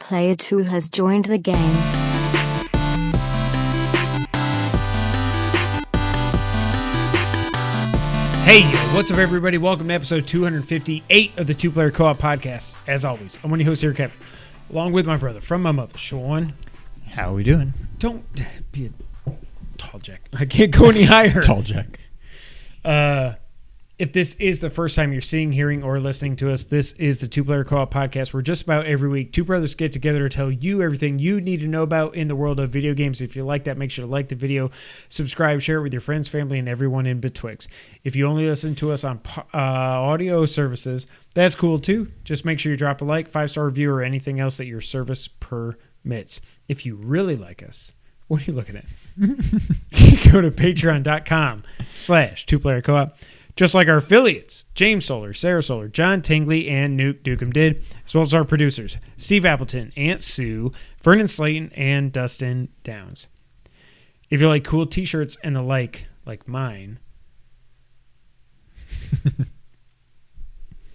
Player 2 has joined the game. Hey, yo, what's up, everybody? Welcome to episode 258 of the Two Player Co-op Podcast. As always, I'm one of your hosts here, Kevin, along with my brother from my mother, Sean. How are we doing? Don't be a tall jack. I can't go any higher. Tall jack. If this is the first time you're seeing, hearing, or listening to us, this is the Two Player Co-op Podcast, where just about every week, two brothers get together to tell you everything you need to know about in the world of video games. If you like that, make sure to like the video, subscribe, share it with your friends, family, and everyone in betwixt. If you only listen to us on audio services, that's cool too. Just make sure you drop a like, 5-star review, or anything else that your service permits. If you really like us, what are you looking at? Go to patreon.com/2playercoop. Just like our affiliates, James Solar, Sarah Solar, John Tingley, and Nuke Dukem did, as well as our producers, Steve Appleton, Aunt Sue, Vernon Slayton, and Dustin Downs. If you like cool t-shirts and the like mine,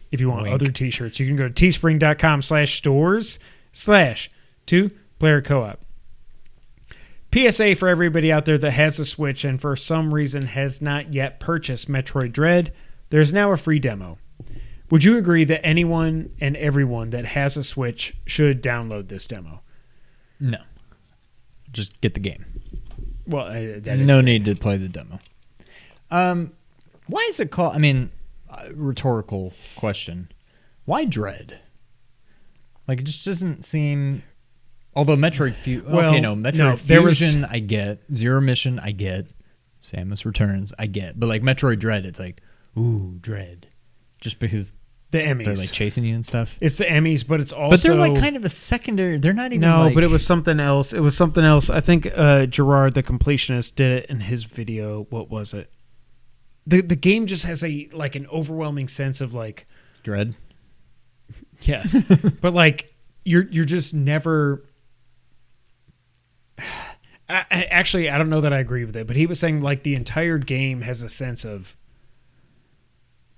if you want other t-shirts, you can go to teespring.com/stores/2playercoop. PSA for everybody out there that has a Switch and for some reason has not yet purchased Metroid Dread, there's now a free demo. Would you agree that anyone and everyone that has a Switch should download this demo? No. Just get the game. Well, no need to play the demo. Why is it called... rhetorical question. Why Dread? Like, it just doesn't seem... Although Metroid Fusion... Fusion, I get. Zero Mission, I get. Samus Returns, I get. But, like, Metroid Dread, it's like, ooh, Dread. Just because the Emmys. They're, like, chasing you and stuff. It's the Emmys, but it's also... But they're, like, kind of a secondary... They're not even, No, but it was something else. It was something else. I think Gerard, the completionist, did it in his video. What was it? The game just has an overwhelming sense of, like... Dread? Yes. But, like, you're just never... Actually, I don't know that I agree with it, but he was saying like the entire game has a sense of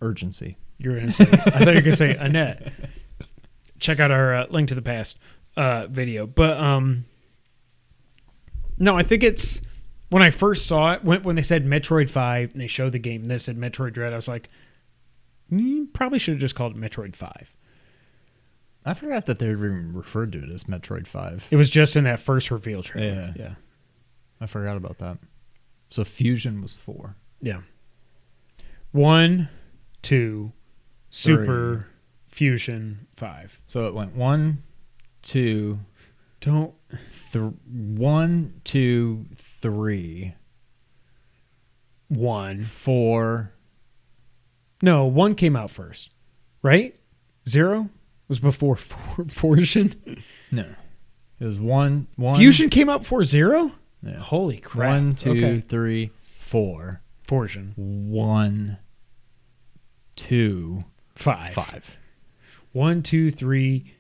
urgency. You're going to say, I thought you were going to say Annette. Check out our Link to the Past video. But no, I think it's when I first saw it, when they said Metroid 5 and they showed the game and they said Metroid Dread, I was like, probably should have just called it Metroid 5. I forgot that they even referred to it as Metroid 5. It was just in that first reveal trailer. Yeah. I forgot about that. So Fusion was 4. Yeah. 1, 2, Super, 3. Fusion, 5. So it went 1, 2... 1, 2, 3... 1. 4... No, 1 came out first. Right? 0? Was before Fusion? No. It was 1. Fusion came out before 0? Yeah. Holy crap. 1, 2, 3, 4. Fusion. 1, 2, 5. 1, 2, 3,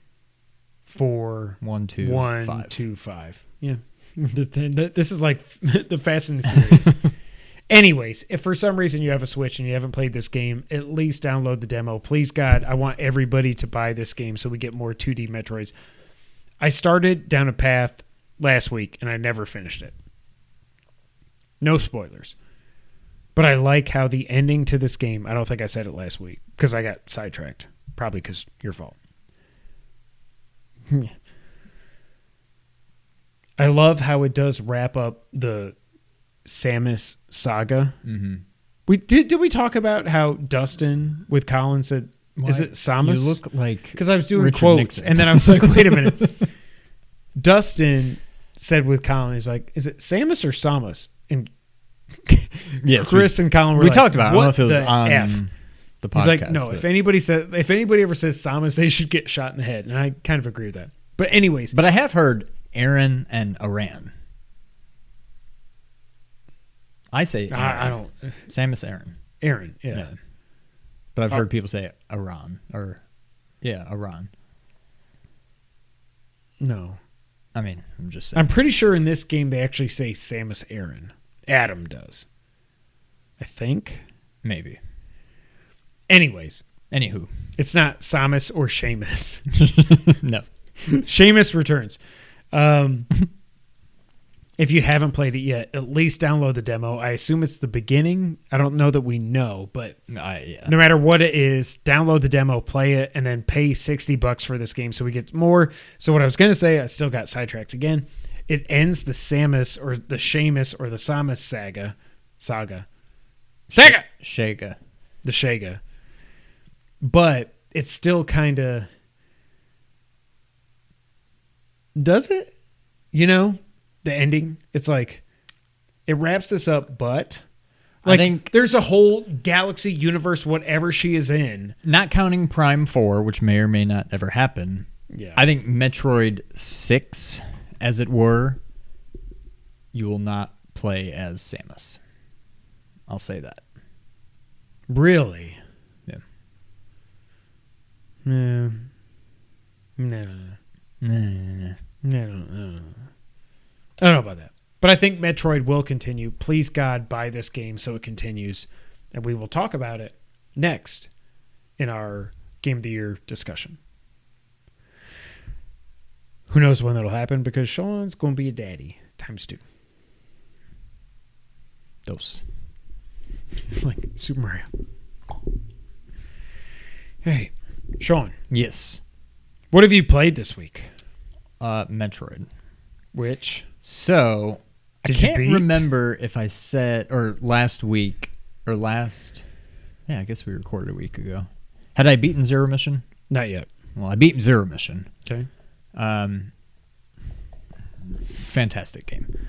4. 1, 2, 1, 5. 2, 5. Yeah. This is like the Fast and the Furious. Anyways, if for some reason you have a Switch and you haven't played this game, at least download the demo. Please, God, I want everybody to buy this game so we get more 2D Metroids. I started down a path last week, and I never finished it. No spoilers. But I like how the ending to this game, I don't think I said it last week, because I got sidetracked. Probably because your fault. I love how it does wrap up the Samus saga. Mm-hmm. We did we talk about how Dustin with Colin said, is it Samus? You look like because I was doing Richard quotes Nixon. and then I was like, wait a minute. Dustin said with Colin, he's like, is it Samus or Samus? And yes, Chris and Colin were we like, talked about it. I don't know if it was the on F? the podcast. He's like, no, if anybody ever says Samus, they should get shot in the head. And I kind of agree with that. But anyways. But I have heard Aaron and Aran. I say Aaron. I don't. Samus Aran. Aaron, yeah. But I've heard people say Aran. Aran. No. I mean, I'm just saying. I'm pretty sure in this game they actually say Samus Aran. Adam does. I think. Maybe. Anyways. Anywho. It's not Samus or Seamus. No. Seamus Returns. If you haven't played it yet, at least download the demo. I assume it's the beginning. I don't know that we know, but Yeah. no matter what it is, download the demo, play it, and then pay $60 for this game so we get more. So what I was going to say, I still got sidetracked again. It ends the Samus or the Seamus or the Samus saga. Shega. The Shega. But it's still kind of... Does it? You know? The ending, it's like it wraps this up, but like, I think there's a whole galaxy universe, whatever she is in, not counting Prime 4, which may or may not ever happen. Yeah, I think Metroid 6, as it were, you will not play as Samus. I'll say that. Really? Yeah. No. I don't know about that. But I think Metroid will continue. Please, God, buy this game so it continues. And we will talk about it next in our Game of the Year discussion. Who knows when that'll happen, because Sean's going to be a daddy ×2. Dose. Like Super Mario. Hey, Sean. Yes. What have you played this week? Metroid. Which? So, I Did you can't beat? remember if I said, or last week, or last, yeah, I guess we recorded a week ago. Had I beaten Zero Mission? Not yet. Well, I beat Zero Mission. Okay. Fantastic game.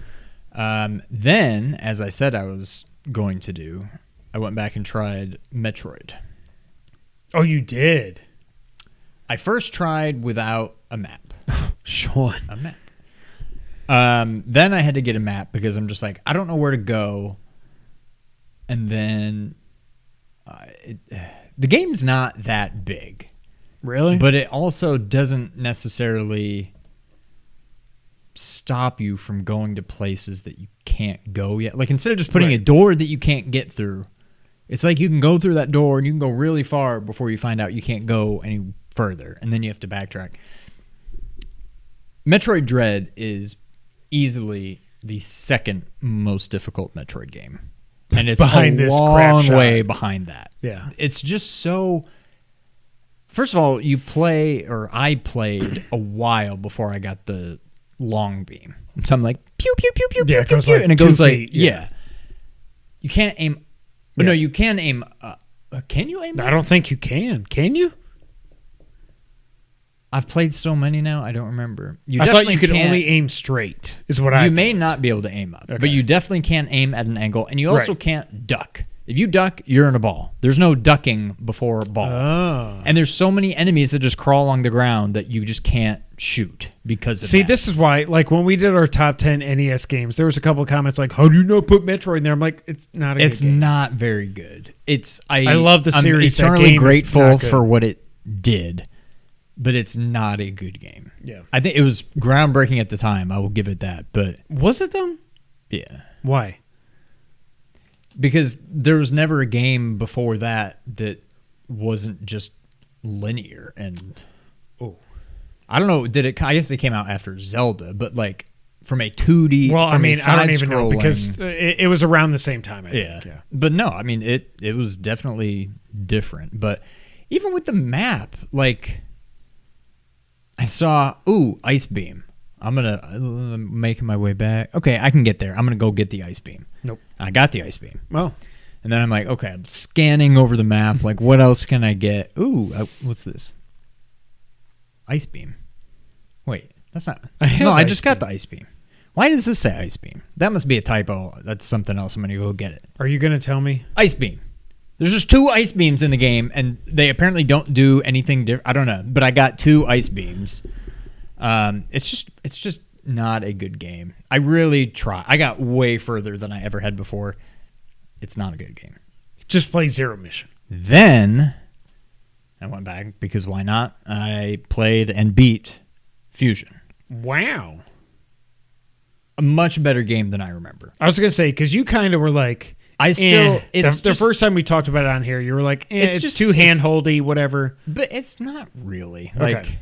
Then, as I said I was going to do, I went back and tried Metroid. Oh, you did? I first tried without a map. Sean. A map. Then I had to get a map because I'm just like, I don't know where to go. And then the game's not that big. Really? But it also doesn't necessarily stop you from going to places that you can't go yet. Like, instead of just putting a door that you can't get through, it's like you can go through that door and you can go really far before you find out you can't go any further. And then you have to backtrack. Metroid Dread is easily the second most difficult Metroid game. And it's behind this long crap way shot. behind that. Yeah. It's just so... First of all, I played a while before I got the long beam. So I'm like, pew, pew, pew, pew, Yeah, pew, it goes pew, like and it 2 goes like, feet, yeah. You can't aim... Yeah. No, you can aim... can you aim? I don't think you can. Can you? I've played so many now, I don't remember. I thought you could can't- only aim straight, is what I You may thought. not be able to aim up, Okay. but you definitely can't aim at an angle, and you also Right. can't duck. If you duck, you're in a ball. There's no ducking before ball. Oh. And there's so many enemies that just crawl along the ground that you just can't shoot because of See, that. this is why, like, when we did our top 10 NES games, there was a couple of comments like, how do you not put Metroid in there? I'm like, it's not a It's good game. not very good. I love the series. I'm That eternally game is grateful not good. for what it did, but it's not a good game. Yeah. I think it was groundbreaking at the time. I will give it that, but Was it, though? yeah. Why? Because there was never a game before that that wasn't just linear. And I don't know, I guess it came out after Zelda, but like from a 2D. Well, I from a mean, I don't even know, side-scrolling- because it was around the same time, I think. Yeah. But no, I mean, it was definitely different. But even with the map, like I saw, Ice Beam. I'm going to making my way back. Okay, I can get there. I'm going to go get the Ice Beam. Nope. I got the Ice Beam. Well, And then I'm like, okay, I'm scanning over the map. Like, what else can I get? What's this? Ice Beam. Wait, that's not... I just got the Ice Beam. Why does this say Ice Beam? That must be a typo. That's something else. I'm going to go get it. are you going to tell me? Ice Beam. There's just 2 Ice Beams in the game, and they apparently don't do anything different. I don't know, but I got 2 Ice Beams. It's just not a good game. I really try. I got way further than I ever had before. It's not a good game. Just play Zero Mission. Then I went back because why not? I played and beat Fusion. Wow. A much better game than I remember. I was going to say, because you kind of were like... It's the first time we talked about it on here, you were like, it's just too hand-holdy, whatever. But it's not really. Okay. Like,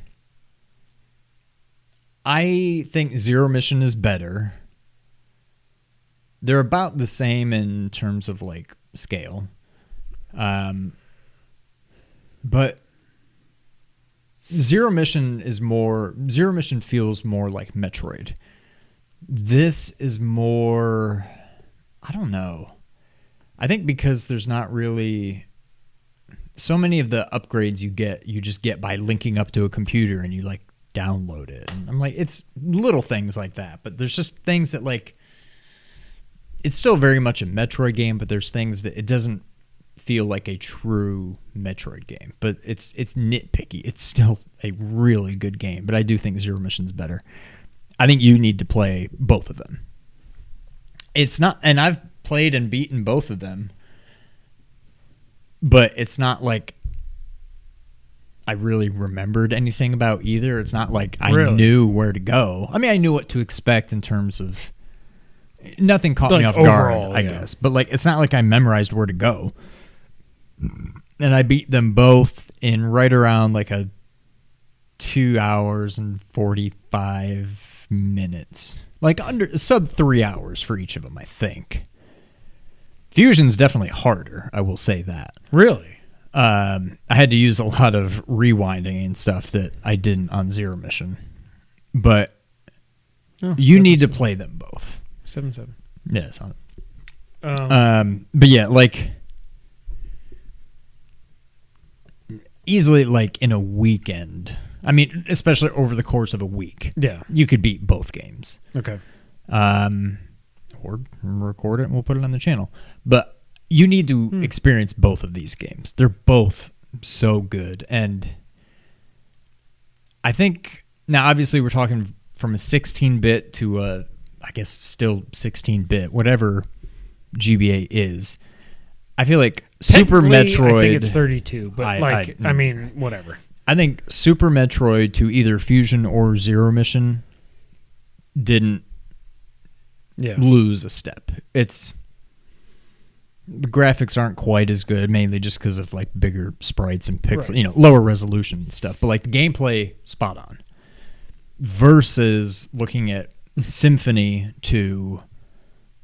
I think Zero Mission is better. They're about the same in terms of like scale. But Zero Mission feels more like Metroid. This is more, I don't know. I think because there's not really so many of the upgrades you just get by linking up to a computer and you like download it. And I'm like, it's little things like that, but there's just things that like, it's still very much a Metroid game, but there's things that it doesn't feel like a true Metroid game, but it's nitpicky. It's still a really good game, but I do think Zero Mission's better. I think you need to play both of them. It's not, and I've played and beaten both of them, but it's not like I really remembered anything about either. It's not like I knew where to go. I mean, I knew what to expect in terms of nothing caught me off guard, I guess. But like, it's not like I memorized where to go. And I beat them both in right around like a 2 hours and 45 minutes. Like under sub 3 hours for each of them, I think. Fusion's definitely harder, I will say that. Really? I had to use a lot of rewinding and stuff that I didn't on Zero Mission. But you need to play them both. 7-7. Yeah, it's on it. But yeah, like easily like in a weekend. I mean, especially over the course of a week. Yeah. You could beat both games. Okay. Or record it and we'll put it on the channel. But you need to experience both of these games. They're both so good. And I think now obviously we're talking from a 16-bit to a, I guess still 16-bit, whatever GBA is. I feel like Super Metroid... I think it's 32, but I mean, whatever. I think Super Metroid to either Fusion or Zero Mission didn't lose a step. The graphics aren't quite as good, mainly just because of like bigger sprites and pixels, lower resolution and stuff. But like the gameplay, spot on. Versus looking at Symphony to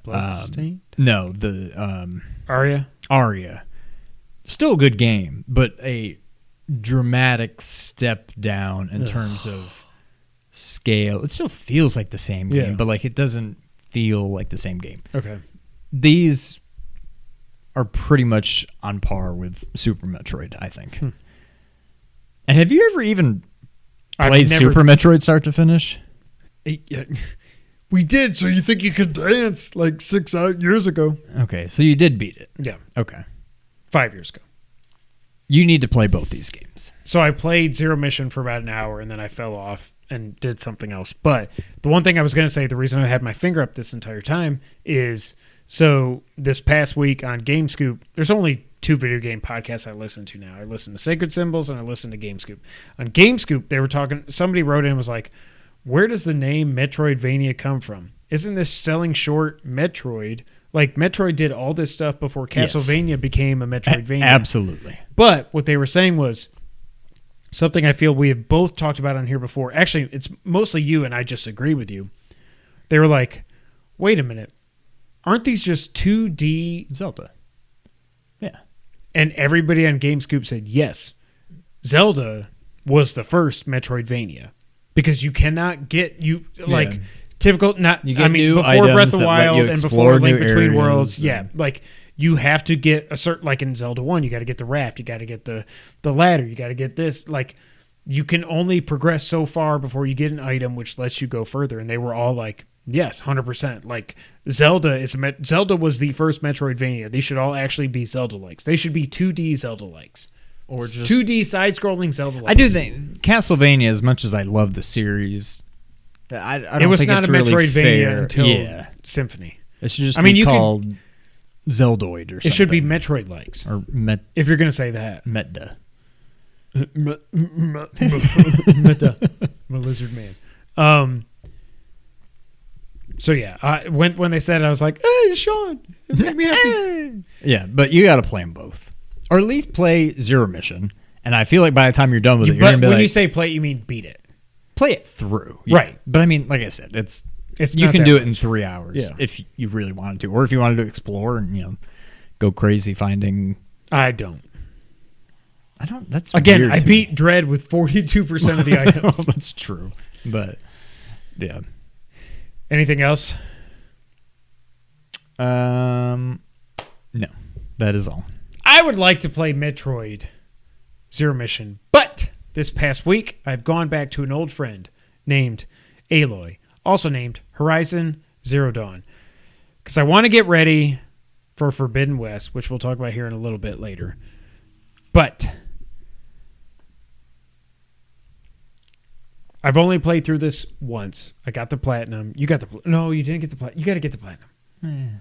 Bloodstained? No, the Aria. Still a good game, but a dramatic step down in terms of scale. It still feels like the same game, but like it doesn't feel like the same game. Okay. These are pretty much on par with Super Metroid, I think. And have you ever even played Super Metroid start to finish? We did, so you think you could dance like 6 years ago. Okay, so you did beat it. Yeah. Okay. 5 years ago. You need to play both these games. So I played Zero Mission for about an hour, and then I fell off and did something else. But the one thing I was going to say, the reason I had my finger up this entire time is, so this past week on GameScoop, there's only 2 video game podcasts I listen to now. I listen to Sacred Symbols and I listen to GameScoop. On GameScoop, they were talking, somebody wrote in and was like, where does the name Metroidvania come from? Isn't this selling short Metroid? Like, Metroid did all this stuff before Castlevania became a Metroidvania. Absolutely. But what they were saying was something I feel we have both talked about on here before. Actually, it's mostly you, and I just agree with you. They were like, wait a minute. Aren't these just 2D Zelda? Yeah. And everybody on GameScoop said, yes, Zelda was the first Metroidvania. Because you cannot get, typical, not, you get I mean, before Breath of the Wild and before Link Between Worlds, like, you have to get a certain, like in Zelda 1, you got to get the raft, you got to get the ladder, you got to get this, like, you can only progress so far before you get an item which lets you go further. And they were all like, yes, 100%. Like, Zelda was the first Metroidvania. They should all actually be Zelda-likes. They should be 2D Zelda-likes. Or just 2D side-scrrolling Zelda-likes. I do think Castlevania, as much as I love the series, I don't it was think not it's a really Metroidvania fair. until Symphony. It should just be called Zeldoid or something. It should be Metroid-likes. Or if you're going to say that. Meta. Meta. I'm a lizard man. So yeah, when they said it, I was like, hey, Sean, it made me happy. Yeah, but you got to play them both. Or at least play Zero Mission. And I feel like by the time you're done with it, you're going to be when like... you say play, you mean beat it. play it through. Right. But I mean, like I said, it's you not can that do it in much. 3 hours Yeah. if you really wanted to, or if you wanted to explore and go crazy finding. I don't. That's Again, weird I to beat me. Dread with 42% of the items. That's true, but yeah. Anything else? No, that is all. I would like to play Metroid Zero Mission, but this past week I've gone back to an old friend named Aloy, also named Horizon Zero Dawn, because I want to get ready for Forbidden West, which we'll talk about here in a little bit later. But I've only played through this once. I got the platinum. You got the no, you didn't get the platinum. You got to get the platinum.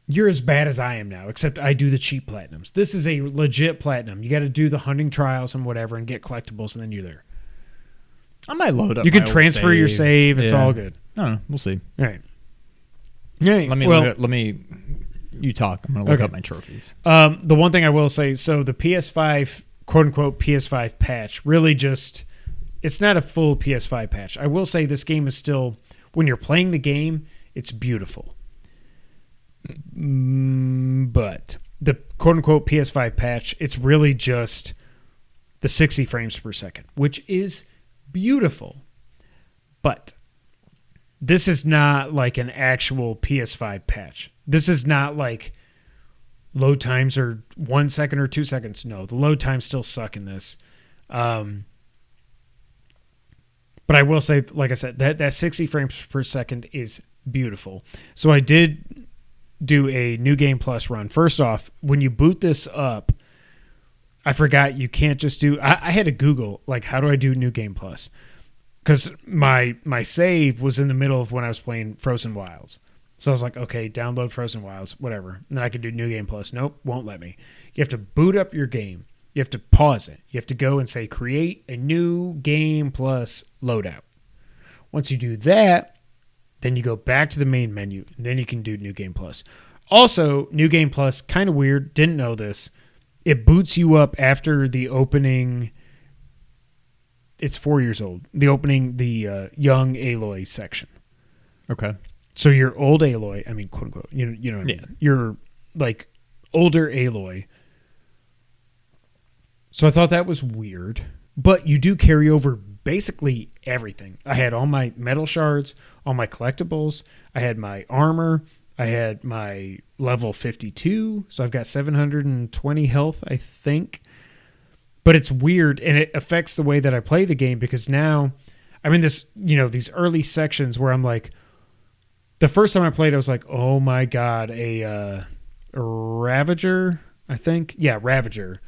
You're as bad as I am now, except I do the cheap platinums. This is a legit platinum. You got to do the hunting trials and whatever and get collectibles, and then you're there. I might load up. You my can old transfer your save. It's Yeah. all good. I don't know. We'll see. All right. Yeah. Let me. You talk. I'm gonna look Okay. up my trophies. The one thing I will say, so the PS5, quote unquote, PS5 patch, really just, it's not a full PS5 patch. I will say this game is still, when you're playing the game, it's beautiful. But the quote unquote PS5 patch, it's really just the 60 frames per second, which is beautiful. But this is not like an actual PS5 patch. This is not like load times are 1 second or 2 seconds. No, the load times still suck in this. But I will say, like I said, that 60 frames per second is beautiful. So I did do a New Game Plus run. First off, when you boot this up, I forgot you can't just do... I had to Google, like, how do I do New Game Plus? Because my save was in the middle of when I was playing Frozen Wilds. So I was like, okay, download Frozen Wilds, whatever. And then I could do New Game Plus. Nope, won't let me. You have to boot up your game. You have to pause it. You have to go and say, create a New Game Plus loadout. Once you do that, then you go back to the main menu. And then you can do New Game Plus. Also, New Game Plus, kind of weird, didn't know this. It boots you up after the opening... It's 4 years old. The opening, the young Aloy section. Okay. So your old Aloy, I mean, quote unquote, you know what I mean? You're like older Aloy. So I thought that was weird. But you do carry over basically everything. I had all my metal shards, all my collectibles. I had my armor. I had my level 52. So I've got 720 health, I think. But it's weird, and it affects the way that I play the game, because now I'm in this, these early sections where I'm like, the first time I played, I was like, oh my God, a Ravager, I think. Yeah, Ravager.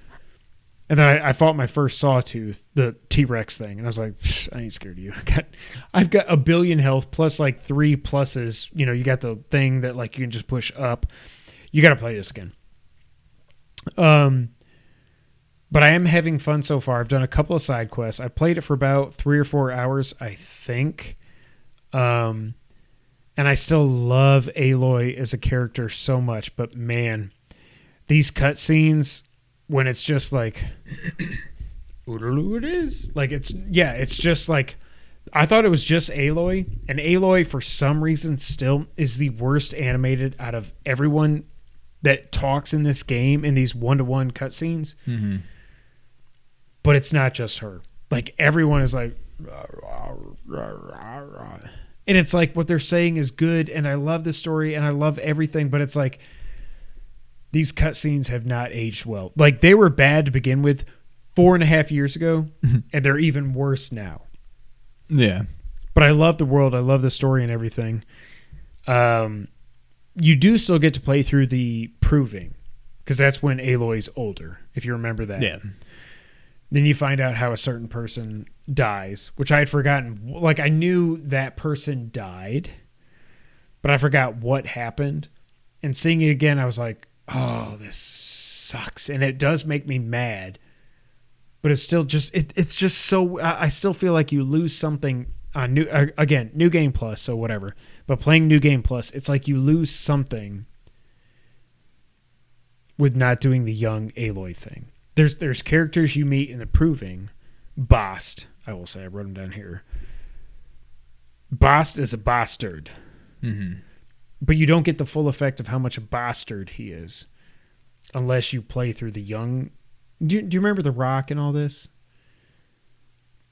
And then I fought my first Sawtooth, the T-Rex thing, and I was like, I ain't scared of you. I've got a billion health plus like 3 pluses. You got the thing that like you can just push up. You got to play this again. But I am having fun so far. I've done a couple of side quests. I played it for about 3 or 4 hours, I think. And I still love Aloy as a character so much. But man, these cutscenes, when it's just like, oodaloo it is. Like, it's just like, I thought it was just Aloy. And Aloy, for some reason, still is the worst animated out of everyone that talks in this game in these one-to-one cutscenes. Mm-hmm. But it's not just her. Like, everyone is like, rah, rah, rah, rah, rah. And it's like what they're saying is good, and I love the story, and I love everything, but it's like these cutscenes have not aged well. Like, they were bad to begin with 4.5 years ago, and they're even worse now. Yeah. But I love the world. I love the story and everything. You do still get to play through the proving, because that's when Aloy's older, if you remember that. Yeah. Then you find out how a certain person dies, which I had forgotten. Like, I knew that person died, but I forgot what happened. And seeing it again, I was like, oh, this sucks. And it does make me mad. But it's still just, it's just so, I still feel like you lose something on New Game Plus, so whatever. But playing New Game Plus, it's like you lose something with not doing the young Aloy thing. There's characters you meet in the proving, Bast, I will say. I wrote them down here. Bast is a bastard. Mm-hmm. But you don't get the full effect of how much a bastard he is unless you play through the young. Do you remember The Rock and all this?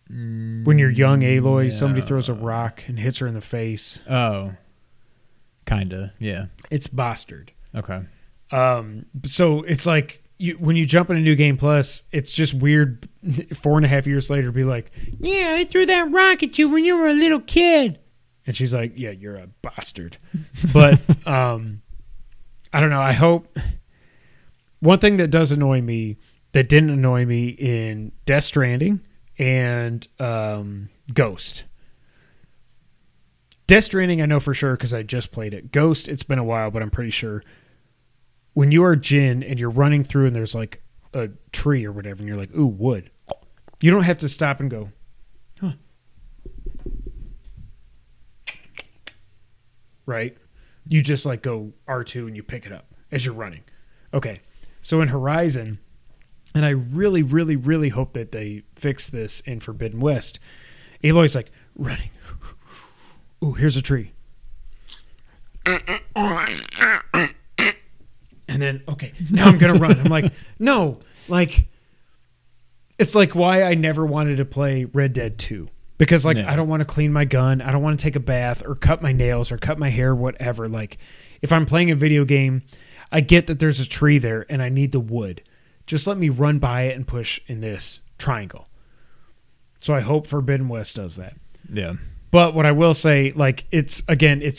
When you're young Aloy, somebody throws a rock and hits her in the face. Oh. Kinda, yeah. It's bastard. Okay. So it's like when you jump into New Game Plus, it's just weird 4.5 years later to be like, yeah, I threw that rock at you when you were a little kid. And she's like, yeah, you're a bastard. But I don't know. I hope one thing that does annoy me that didn't annoy me in Death Stranding and Ghost. Death Stranding, I know for sure because I just played it. Ghost, it's been a while, but I'm pretty sure. When you are Jin and you're running through and there's like a tree or whatever, and you're like, ooh, wood. You don't have to stop and go, huh. Right? You just like go R2 and you pick it up as you're running. Okay. So in Horizon, and I really, really, really hope that they fix this in Forbidden West, Aloy's like running. Ooh, here's a tree. And then, okay, now I'm going to run. I'm like, no, like, it's like why I never wanted to play Red Dead 2. Because, like, I don't want to clean my gun. I don't want to take a bath or cut my nails or cut my hair, whatever. Like, if I'm playing a video game, I get that there's a tree there and I need the wood. Just let me run by it and push in this triangle. So I hope Forbidden West does that. Yeah. But what I will say, like, it's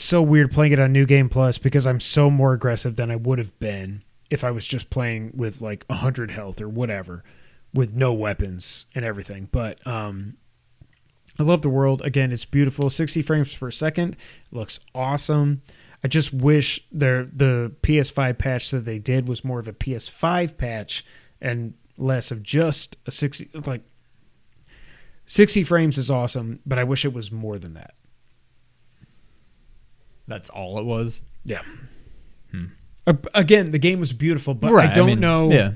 so weird playing it on New Game Plus because I'm so more aggressive than I would have been if I was just playing with, like, 100 health or whatever with no weapons and everything. But I love the world. Again, it's beautiful. 60 frames per second. It looks awesome. I just wish the PS5 patch that they did was more of a PS5 patch and less of just a 60. Like, 60 frames is awesome, but I wish it was more than that. That's all it was? Yeah. Again, the game was beautiful, but right, I don't know. Yeah.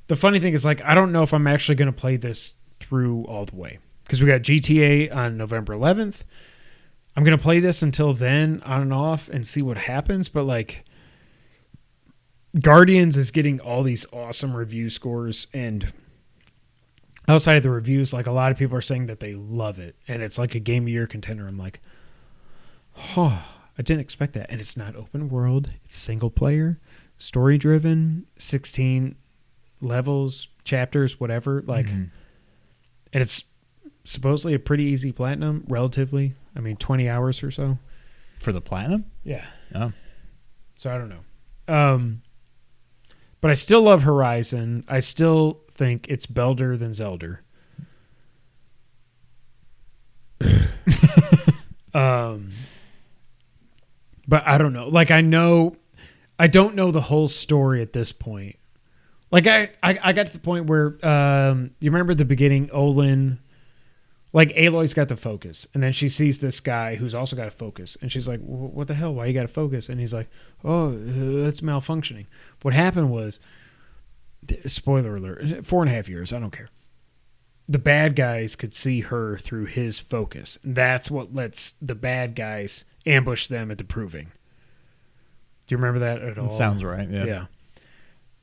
The funny thing is, like, I don't know if I'm actually going to play this through all the way. Because we got GTA on November 11th. I'm going to play this until then, on and off, and see what happens. But, like, Guardians is getting all these awesome review scores, and outside of the reviews, like, a lot of people are saying that they love it, and it's like a Game of the Year contender. I'm like, oh, I didn't expect that. And it's not open world. It's single player, story driven, 16 levels, chapters, whatever. Like, and it's supposedly a pretty easy platinum, relatively. I mean, 20 hours or so. For the platinum? Yeah. Oh. So I don't know. But I still love Horizon. I still think it's belter than Zelda. But I don't know. Like, I don't know the whole story at this point. Like, I got to the point where, you remember the beginning, Olin, like, Aloy's got the focus, and then she sees this guy who's also got a focus, and she's like, what the hell? Why you got a focus? And he's like, oh, it's malfunctioning. What happened was, spoiler alert, 4.5 years, I don't care. The bad guys could see her through his focus. And that's what lets the bad guys ambush them at the Proving. Do you remember that at all? It sounds right, yeah. Yeah.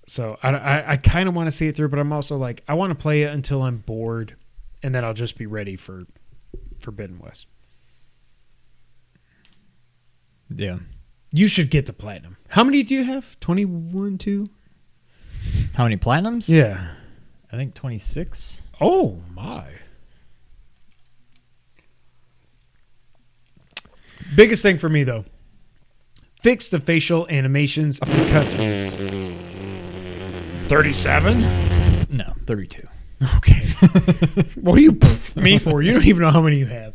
So I kind of want to see it through, but I'm also like, I want to play it until I'm bored, and then I'll just be ready for Forbidden West. Yeah. You should get the platinum. How many do you have? 21, 2? How many platinums? Yeah. I think 26. Oh, my. Biggest thing for me, though. Fix the facial animations of the cutscenes. 37? No, 32. Okay. What are you me for? You don't even know how many you have.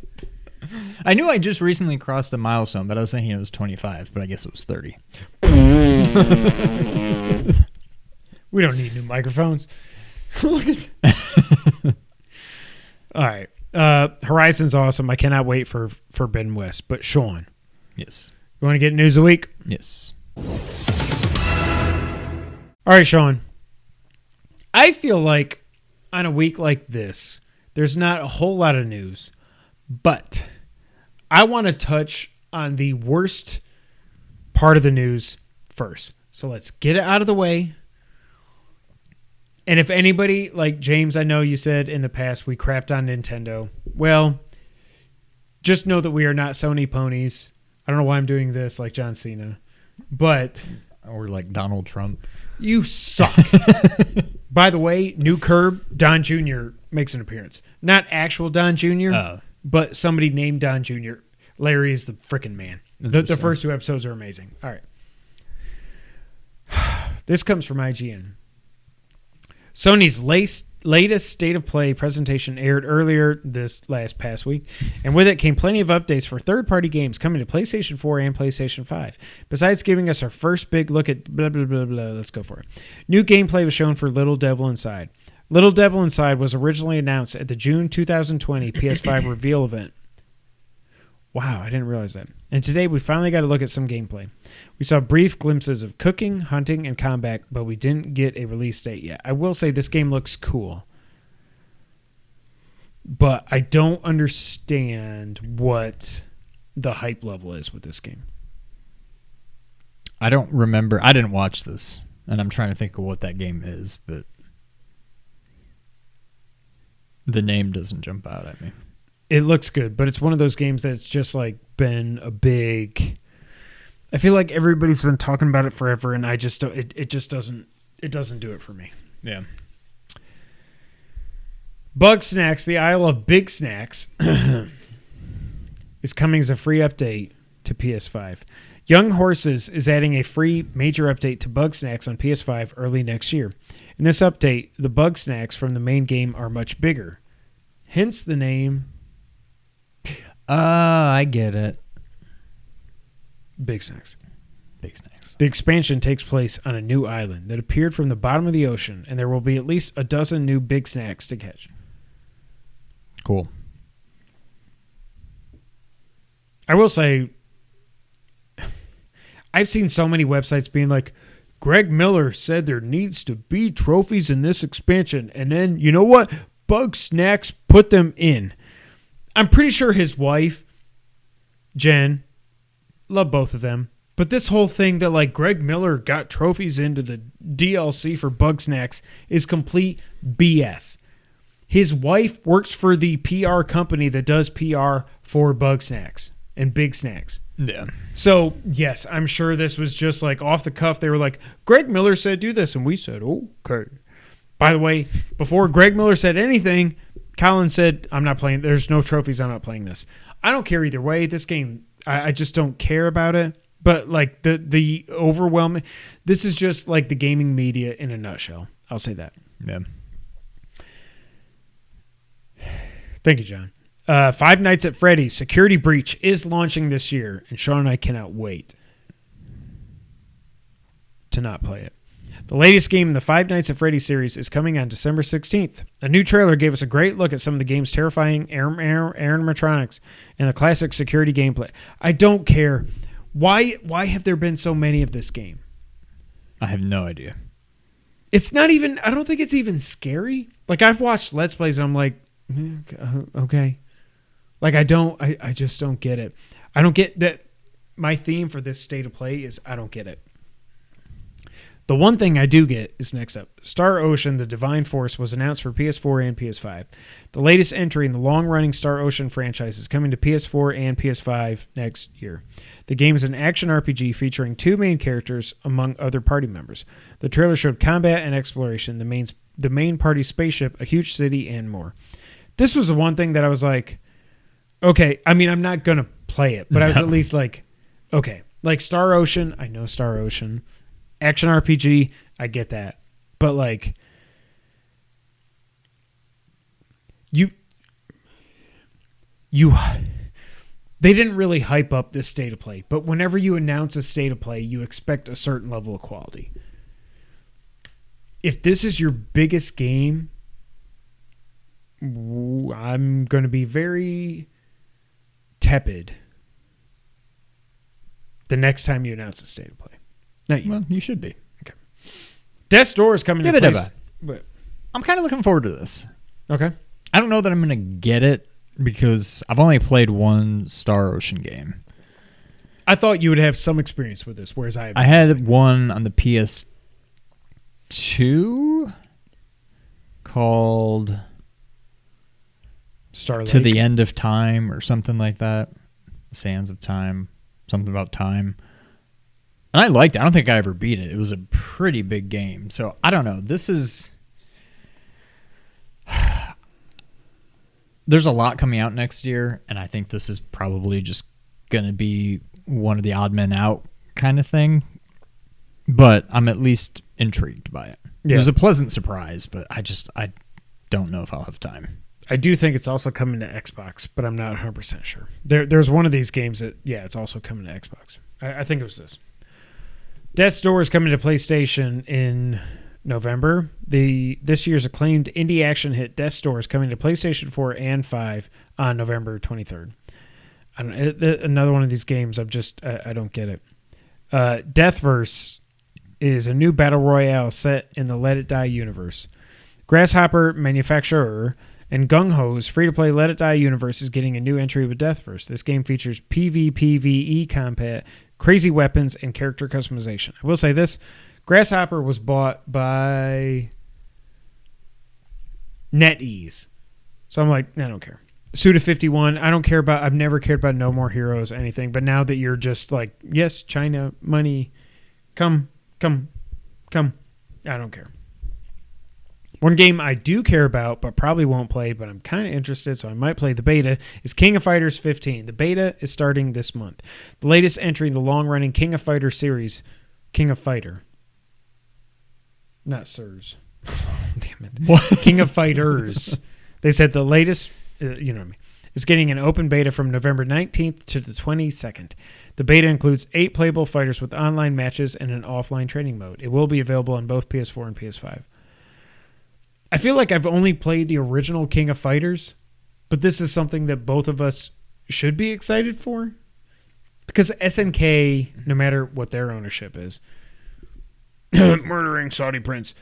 I knew I just recently crossed a milestone, but I was thinking it was 25, but I guess it was 30. We don't need new microphones. Look at all right. Horizon's awesome. I cannot wait for Forbidden West. But Sean. Yes. You want to get news of the week? Yes. All right, Sean. I feel like on a week like this, there's not a whole lot of news, but I want to touch on the worst part of the news first. So let's get it out of the way. And if anybody, like James, I know you said in the past we crapped on Nintendo. Well, just know that we are not Sony ponies. I don't know why I'm doing this like John Cena, but... Or like Donald Trump. You suck. By the way, new Curb, Don Jr. makes an appearance. Not actual Don Jr., but somebody named Don Jr. Larry is the freaking man. The first 2 episodes are amazing. All right. This comes from IGN. Sony's latest State of Play presentation aired earlier this past week, and with it came plenty of updates for third-party games coming to PlayStation 4 and PlayStation 5. Besides giving us our first big look at blah, blah, blah, blah, let's go for it. New gameplay was shown for Little Devil Inside. Little Devil Inside was originally announced at the June 2020 PS5 reveal event. Wow, I didn't realize that. And today we finally got a look at some gameplay. We saw brief glimpses of cooking, hunting, and combat, but we didn't get a release date yet. I will say this game looks cool, but I don't understand what the hype level is with this game. I don't remember. I didn't watch this, and I'm trying to think of what that game is, but the name doesn't jump out at me. It looks good, but it's one of those games that's just like been a big... I feel like everybody's been talking about it forever, and I just don't... It just doesn't... It doesn't do it for me. Yeah. Bug Snacks, the Isle of Big Snacks, is coming as a free update to PS5. Young Horses is adding a free major update to Bug Snacks on PS5 early next year. In this update, the Bug Snacks from the main game are much bigger. Hence the name... I get it. Big Snacks. Big Snacks. The expansion takes place on a new island that appeared from the bottom of the ocean, and there will be at least a dozen new Big Snacks to catch. Cool. I will say, I've seen so many websites being like, Greg Miller said there needs to be trophies in this expansion, and then, you know what? Bug Snacks put them in. I'm pretty sure his wife, Jen, love both of them. But this whole thing that like Greg Miller got trophies into the DLC for Bug Snacks is complete BS. His wife works for the PR company that does PR for Bug Snacks and Big Snacks. Yeah. So, yes, I'm sure this was just like off the cuff. They were like, Greg Miller said do this. And we said, okay. By the way, before Greg Miller said anything, Colin said, I'm not playing. There's no trophies. I'm not playing this. I don't care either way. This game, I just don't care about it. But like the overwhelming, this is just like the gaming media in a nutshell. I'll say that. Yeah. Thank you, John. Five Nights at Freddy's Security Breach is launching this year, and Sean and I cannot wait to not play it. The latest game in the Five Nights at Freddy's series is coming on December 16th. A new trailer gave us a great look at some of the game's terrifying animatronics and the classic security gameplay. I don't care. Why have there been so many of this game? I have no idea. It's not even... I don't think it's even scary. Like, I've watched Let's Plays and I'm like, okay. Like, I just don't get it. I don't get that. My theme for this state of play is I don't get it. The one thing I do get is next up. Star Ocean, The Divine Force was announced for PS4 and PS5. The latest entry in the long-running Star Ocean franchise is coming to PS4 and PS5 next year. The game is an action RPG featuring two main characters among other party members. The trailer showed combat and exploration, the main party spaceship, a huge city, and more. This was the one thing that I was like, okay, I mean, I'm not going to play it, but I was at least like, okay. Like Star Ocean, I know Star Ocean. Action RPG, I get that. But like, they didn't really hype up this state of play, but whenever you announce a state of play, you expect a certain level of quality. If this is your biggest game, I'm going to be very tepid the next time you announce a state of play. Not you. Well, you should be. Okay. Death's Door is coming to place. I'm kind of looking forward to this. Okay. I don't know that I'm going to get it because I've only played one Star Ocean game. I thought you would have some experience with this, whereas I had one on the PS2 called Star To Lake. the End of Time or something like that. Sands of Time. Something about time. And I liked it. I don't think I ever beat it. It was a pretty big game. So I don't know. This is... There's a lot coming out next year, and I think this is probably just going to be one of the odd men out kind of thing. But I'm at least intrigued by it. Yeah. It was a pleasant surprise, but I don't know if I'll have time. I do think it's also coming to Xbox, but I'm not 100% sure. There's one of these games that, yeah, it's also coming to Xbox. I think it was this. Death's Door is coming to PlayStation in November. This year's acclaimed indie action hit Death's Door is coming to PlayStation 4 and 5 on November 23rd. Another one of these games, I don't get it. Deathverse is a new battle royale set in the Let It Die universe. Grasshopper manufacturer and Gung Ho's free-to-play Let It Die universe is getting a new entry with Deathverse. This game features PvPvE combat, crazy weapons, and character customization. I will say this. Grasshopper was bought by NetEase. So I'm like, I don't care. Suda51, I don't care about, I've never cared about No More Heroes, anything. But now that you're just like, yes, China, money, come. I don't care. One game I do care about, but probably won't play, but I'm kind of interested, so I might play the beta, is King of Fighters 15. The beta is starting this month. The latest entry in the long-running King of Fighters series, King of Fighter. Not Sirs. Damn it. What? King of Fighters. They said the latest, you know what I mean, is getting an open beta from November 19th to the 22nd. The beta includes 8 playable fighters with online matches and an offline training mode. It will be available on both PS4 and PS5. I feel like I've only played the original King of Fighters, but this is something that both of us should be excited for. Because SNK, no matter what their ownership is, murdering Saudi prince,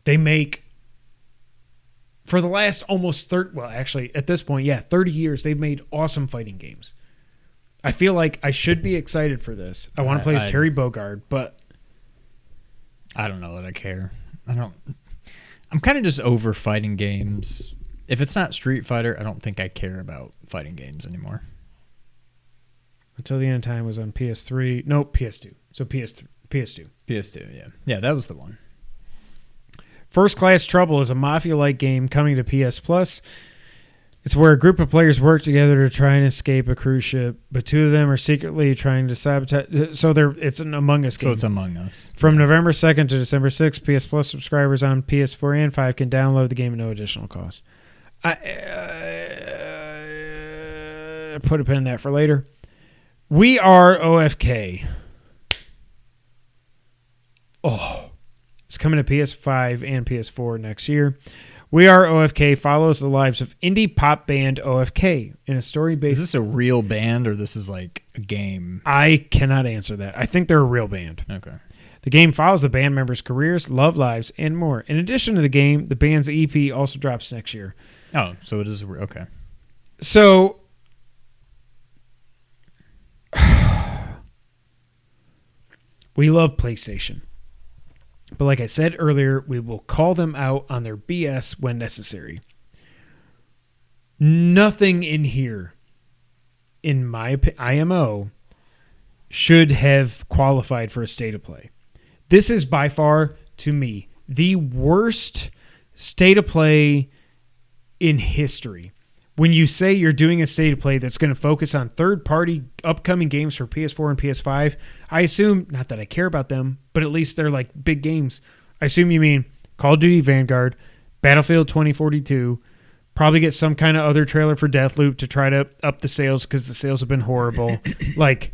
they make, for the last almost 30, well, actually, at this point, 30 years, they've made awesome fighting games. I feel like I should be excited for this. I want to play as Terry Bogard, but I don't know that I care. I'm kind of just over fighting games. If it's not Street Fighter, I don't think I care about fighting games anymore. Until the End of Time was on PS3. No, PS2. So PS2. PS2, yeah. Yeah, that was the one. First Class Trouble is a mafia-like game coming to PS Plus. It's where a group of players work together to try and escape a cruise ship, but 2 of them are secretly trying to sabotage. So it's an Among Us game. So it's Among Us. From November 2nd to December 6th, PS Plus subscribers on PS4 and 5 can download the game at no additional cost. I put a pin in that for later. We Are OFK. Oh, it's coming to PS5 and PS4 next year. We Are OFK follows the lives of indie pop band OFK in a story based... Is this a real band or this is like a game? I cannot answer that. I think they're a real band. Okay. The game follows the band members' careers, love lives, and more. In addition to the game, the band's EP also drops next year. Oh, so it is... Okay. So... we love PlayStation. But like I said earlier, we will call them out on their BS when necessary. Nothing in here, in my IMO, should have qualified for a state of play. This is by far, to me, the worst state of play in history. When you say you're doing a state of play that's going to focus on third-party upcoming games for PS4 and PS5, I assume, not that I care about them, but at least they're like big games. I assume you mean Call of Duty Vanguard, Battlefield 2042, probably get some kind of other trailer for Deathloop to try to up the sales because the sales have been horrible. Like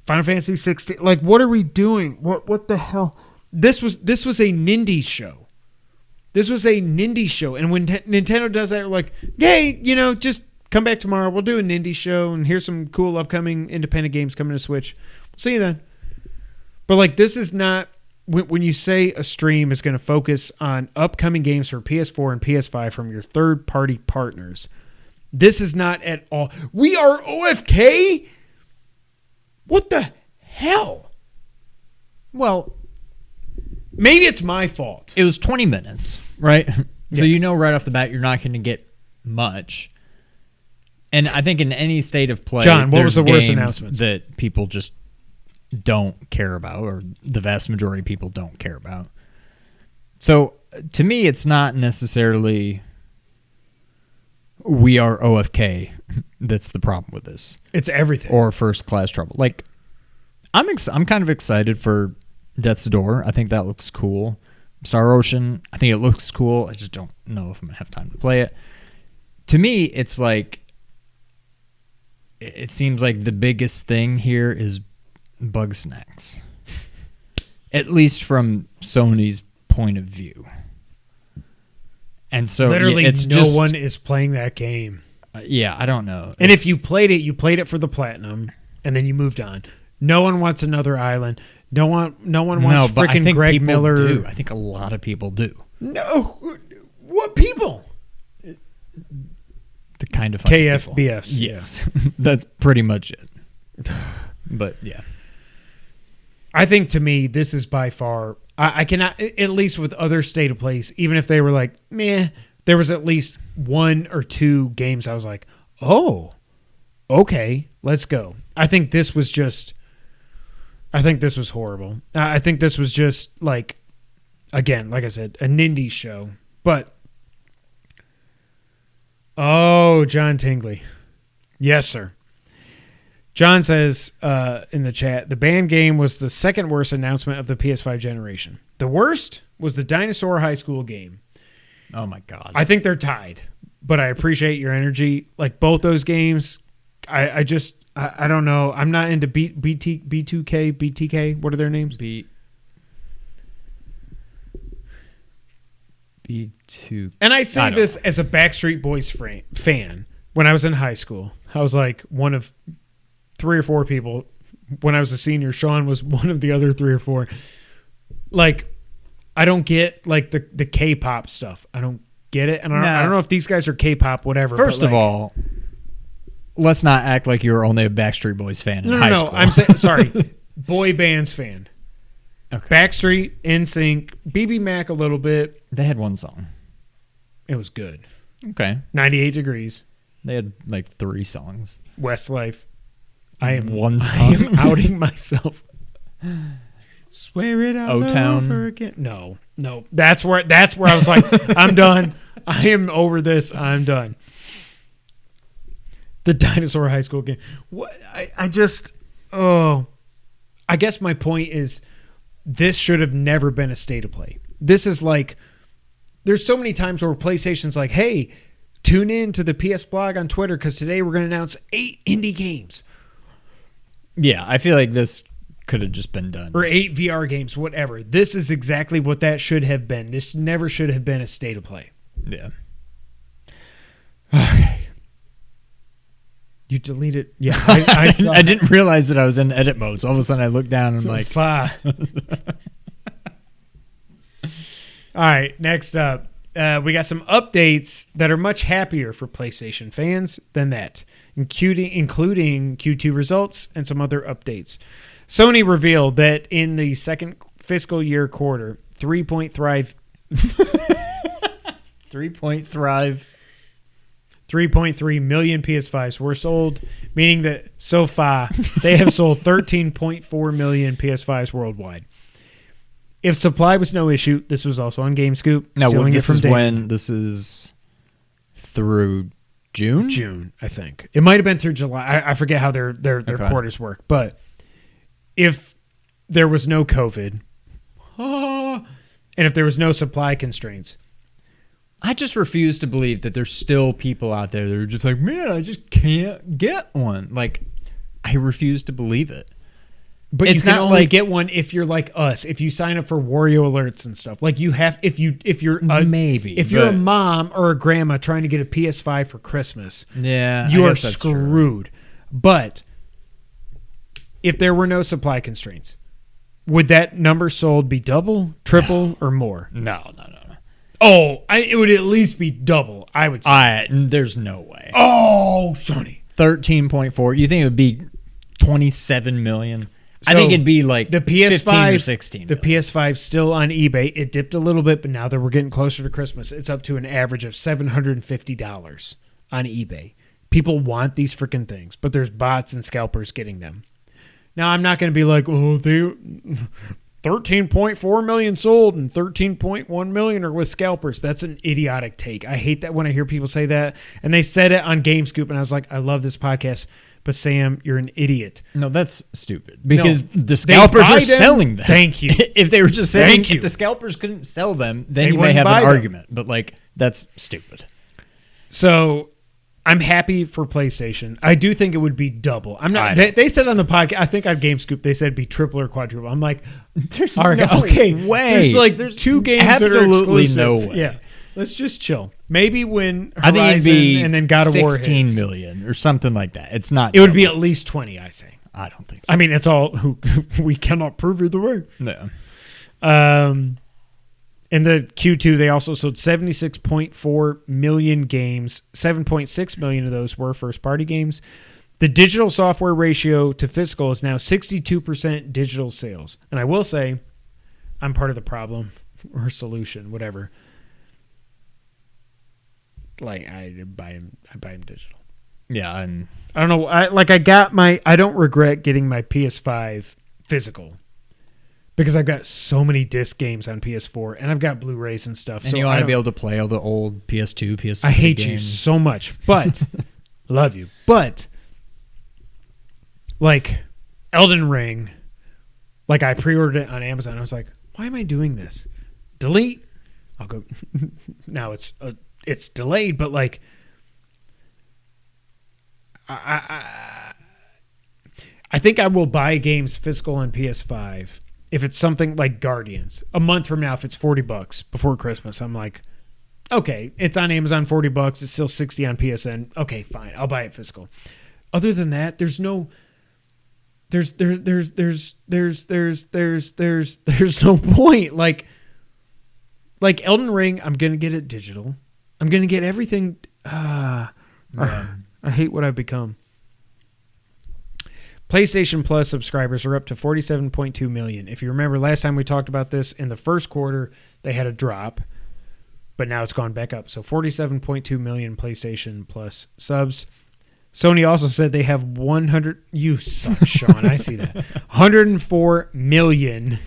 Final Fantasy 16. Like, what are we doing? What the hell? This was a Nindies show. This was a Nindy show. And when Nintendo does that, they're like, yay, just come back tomorrow. We'll do a Nindy show, and here's some cool upcoming independent games coming to Switch. We'll see you then. But, like, this is not when you say a stream is going to focus on upcoming games for PS4 and PS5 from your third-party partners, this is not at all. We are OFK? What the hell? Well, maybe it's my fault. it was 20 minutes, right? So Yes. right off the bat, you're not going to get much. And I think in any state of play, John, what was there's the worst games announcements? that people just don't care about, or the vast majority of people don't care about. So to me, it's not necessarily we are OFK that's the problem with this, It's everything. or first class trouble. Like I'm kind of excited for Death's Door. I think that looks cool. Star Ocean, I think it looks cool. I just don't know if I'm gonna have time to play it. To me, it's like, it seems like the biggest thing here is bug snacks, at least from Sony's point of view. And so Literally, it's no just, one is playing that game. yeah, I don't know. And if you played it for the platinum, and then you moved on. No one wants another island. No one wants but I freaking think Greg people Miller. do. I think a lot of people do. No, what people? The kind of fucking people. KFBFs. Yes, that's pretty much it. But yeah, I think to me, this is by far. I cannot, at least with other state of plays, even if they were like, meh, there was at least one or two games I was like, oh, okay, let's go. I think this was horrible. I think this was just like, again, like I said, a Nindy show. But, oh, John Tingley. Yes, sir. John says in the chat, the banned game was the second worst announcement of the PS5 generation. The worst was the Dinosaur High School game. oh my god, I think they're tied, but I appreciate your energy. Like both those games, I don't know. I'm not into B2K, BTK. What are their names? B2. And I say this as a Backstreet Boys fan. When I was in high school, I was like one of 3 or 4 people. When I was a senior, Sean was one of the other 3 or 4. Like, I don't get like the K-pop stuff. I don't get it. And I don't know if these guys are K-pop, whatever. First but of all, let's not act like you were only a Backstreet Boys fan in high school. I'm saying, sorry, boy bands fan. Okay. Backstreet, NSYNC, BB Mac a little bit. They had one song. It was good. Okay. 98 Degrees. They had like 3 songs. Westlife. I am One I song. am outing myself. Swear it out O-Town. over again. No. That's where I was like, I'm done. I am over this. I'm done. The Dinosaur High School game. What I guess my point is this should have never been a state of play. This is like, there's so many times where PlayStation's like, hey, tune in to the PS blog on Twitter because today we're going to announce 8 indie games. Yeah, I feel like this could have just been done. Or 8 VR games, whatever. This is exactly what that should have been. This never should have been a state of play. Yeah. Okay. You deleted. Yeah, I saw I didn't realize that I was in edit mode. So all of a sudden I looked down and I'm like, All right, next up, we got some updates that are much happier for PlayStation fans than that, including Q2 results and some other updates. Sony revealed that in the second fiscal year quarter, 3.3 million PS5s were sold, meaning that so far they have sold 13.4 million PS5s worldwide. If supply was no issue, this was also on GameScoop. now stealing this it from is Dan. when this is through June? June, I think. It might have been through July. I forget how their Okay. quarters work. But if there was no COVID, and if there was no supply constraints, I just refuse to believe that there's still people out there that are just like, man, I just can't get one. Like, I refuse to believe it. but It's you can not only like- get one if you're like us. If you sign up for Wario alerts and stuff, like you have. If you're Maybe, if you're a but- mom or a grandma trying to get a PS5 for Christmas, Yeah, you I are guess that's true. screwed. But if there were no supply constraints, would that number sold be double, triple, or more? No. Oh, it would at least be double, I would say. There's no way. Oh, Sonny. 13.4. You think it would be 27 million? I think it'd be like the PS5 15 or 16. The PS5 still on eBay. It dipped a little bit, but now that we're getting closer to Christmas, it's up to an average of $750 on eBay. People want these freaking things, but there's bots and scalpers getting them. Now, I'm not going to be like, oh, they 13.4 million sold and 13.1 million are with scalpers. That's an idiotic take. I hate that when I hear people say that. And they said it on GameScoop, and I was like, I love this podcast, but Sam, you're an idiot. No, that's stupid because the scalpers are selling them. Thank you. If they were just saying, if the scalpers couldn't sell them, then you may have an argument. But like, that's stupid. So I'm happy for PlayStation. I do think it would be double. I'm not. They said on the podcast. I think on GameScoop they said it'd be triple or quadruple. I'm like, there's no way. There's two games absolutely that are exclusive. No way. Yeah, let's just chill. Maybe when Horizon I think it'd be and then God of War 16 million or something like that. It's not. It would be at least 20. I say. I don't think so. I mean, it's all we cannot prove either way. No. In the Q2, they also sold 76.4 million games. 7.6 million of those were first-party games. The digital software ratio to physical is now 62% digital sales. And I will say, I'm part of the problem or solution, whatever. Like, I buy them digital. Yeah, and I don't know. I don't regret getting my PS5 physical. Because I've got so many disc games on PS4, and I've got Blu-rays and stuff. And so you want to be able to play all the old PS2, PS3 I hate games. you so much, but love you. But like Elden Ring, like I pre-ordered it on Amazon. I was like, why am I doing this? Delete. I'll go. Now it's delayed, but like I think I will buy games physical on PS5. If it's something like Guardians, a month from now, if it's $40 before Christmas, I'm like, okay, it's on Amazon $40. It's still $60 on PSN. Okay, fine. I'll buy it physical. Other than that, there's no point. Like Elden Ring, I'm going to get it digital. I'm going to get everything. I hate what I've become. PlayStation Plus subscribers are up to 47.2 million. If you remember last time we talked about this, in the first quarter, they had a drop, but now it's gone back up. So 47.2 million PlayStation Plus subs. Sony also said they have 100... You suck, Sean. I see that. 104 million,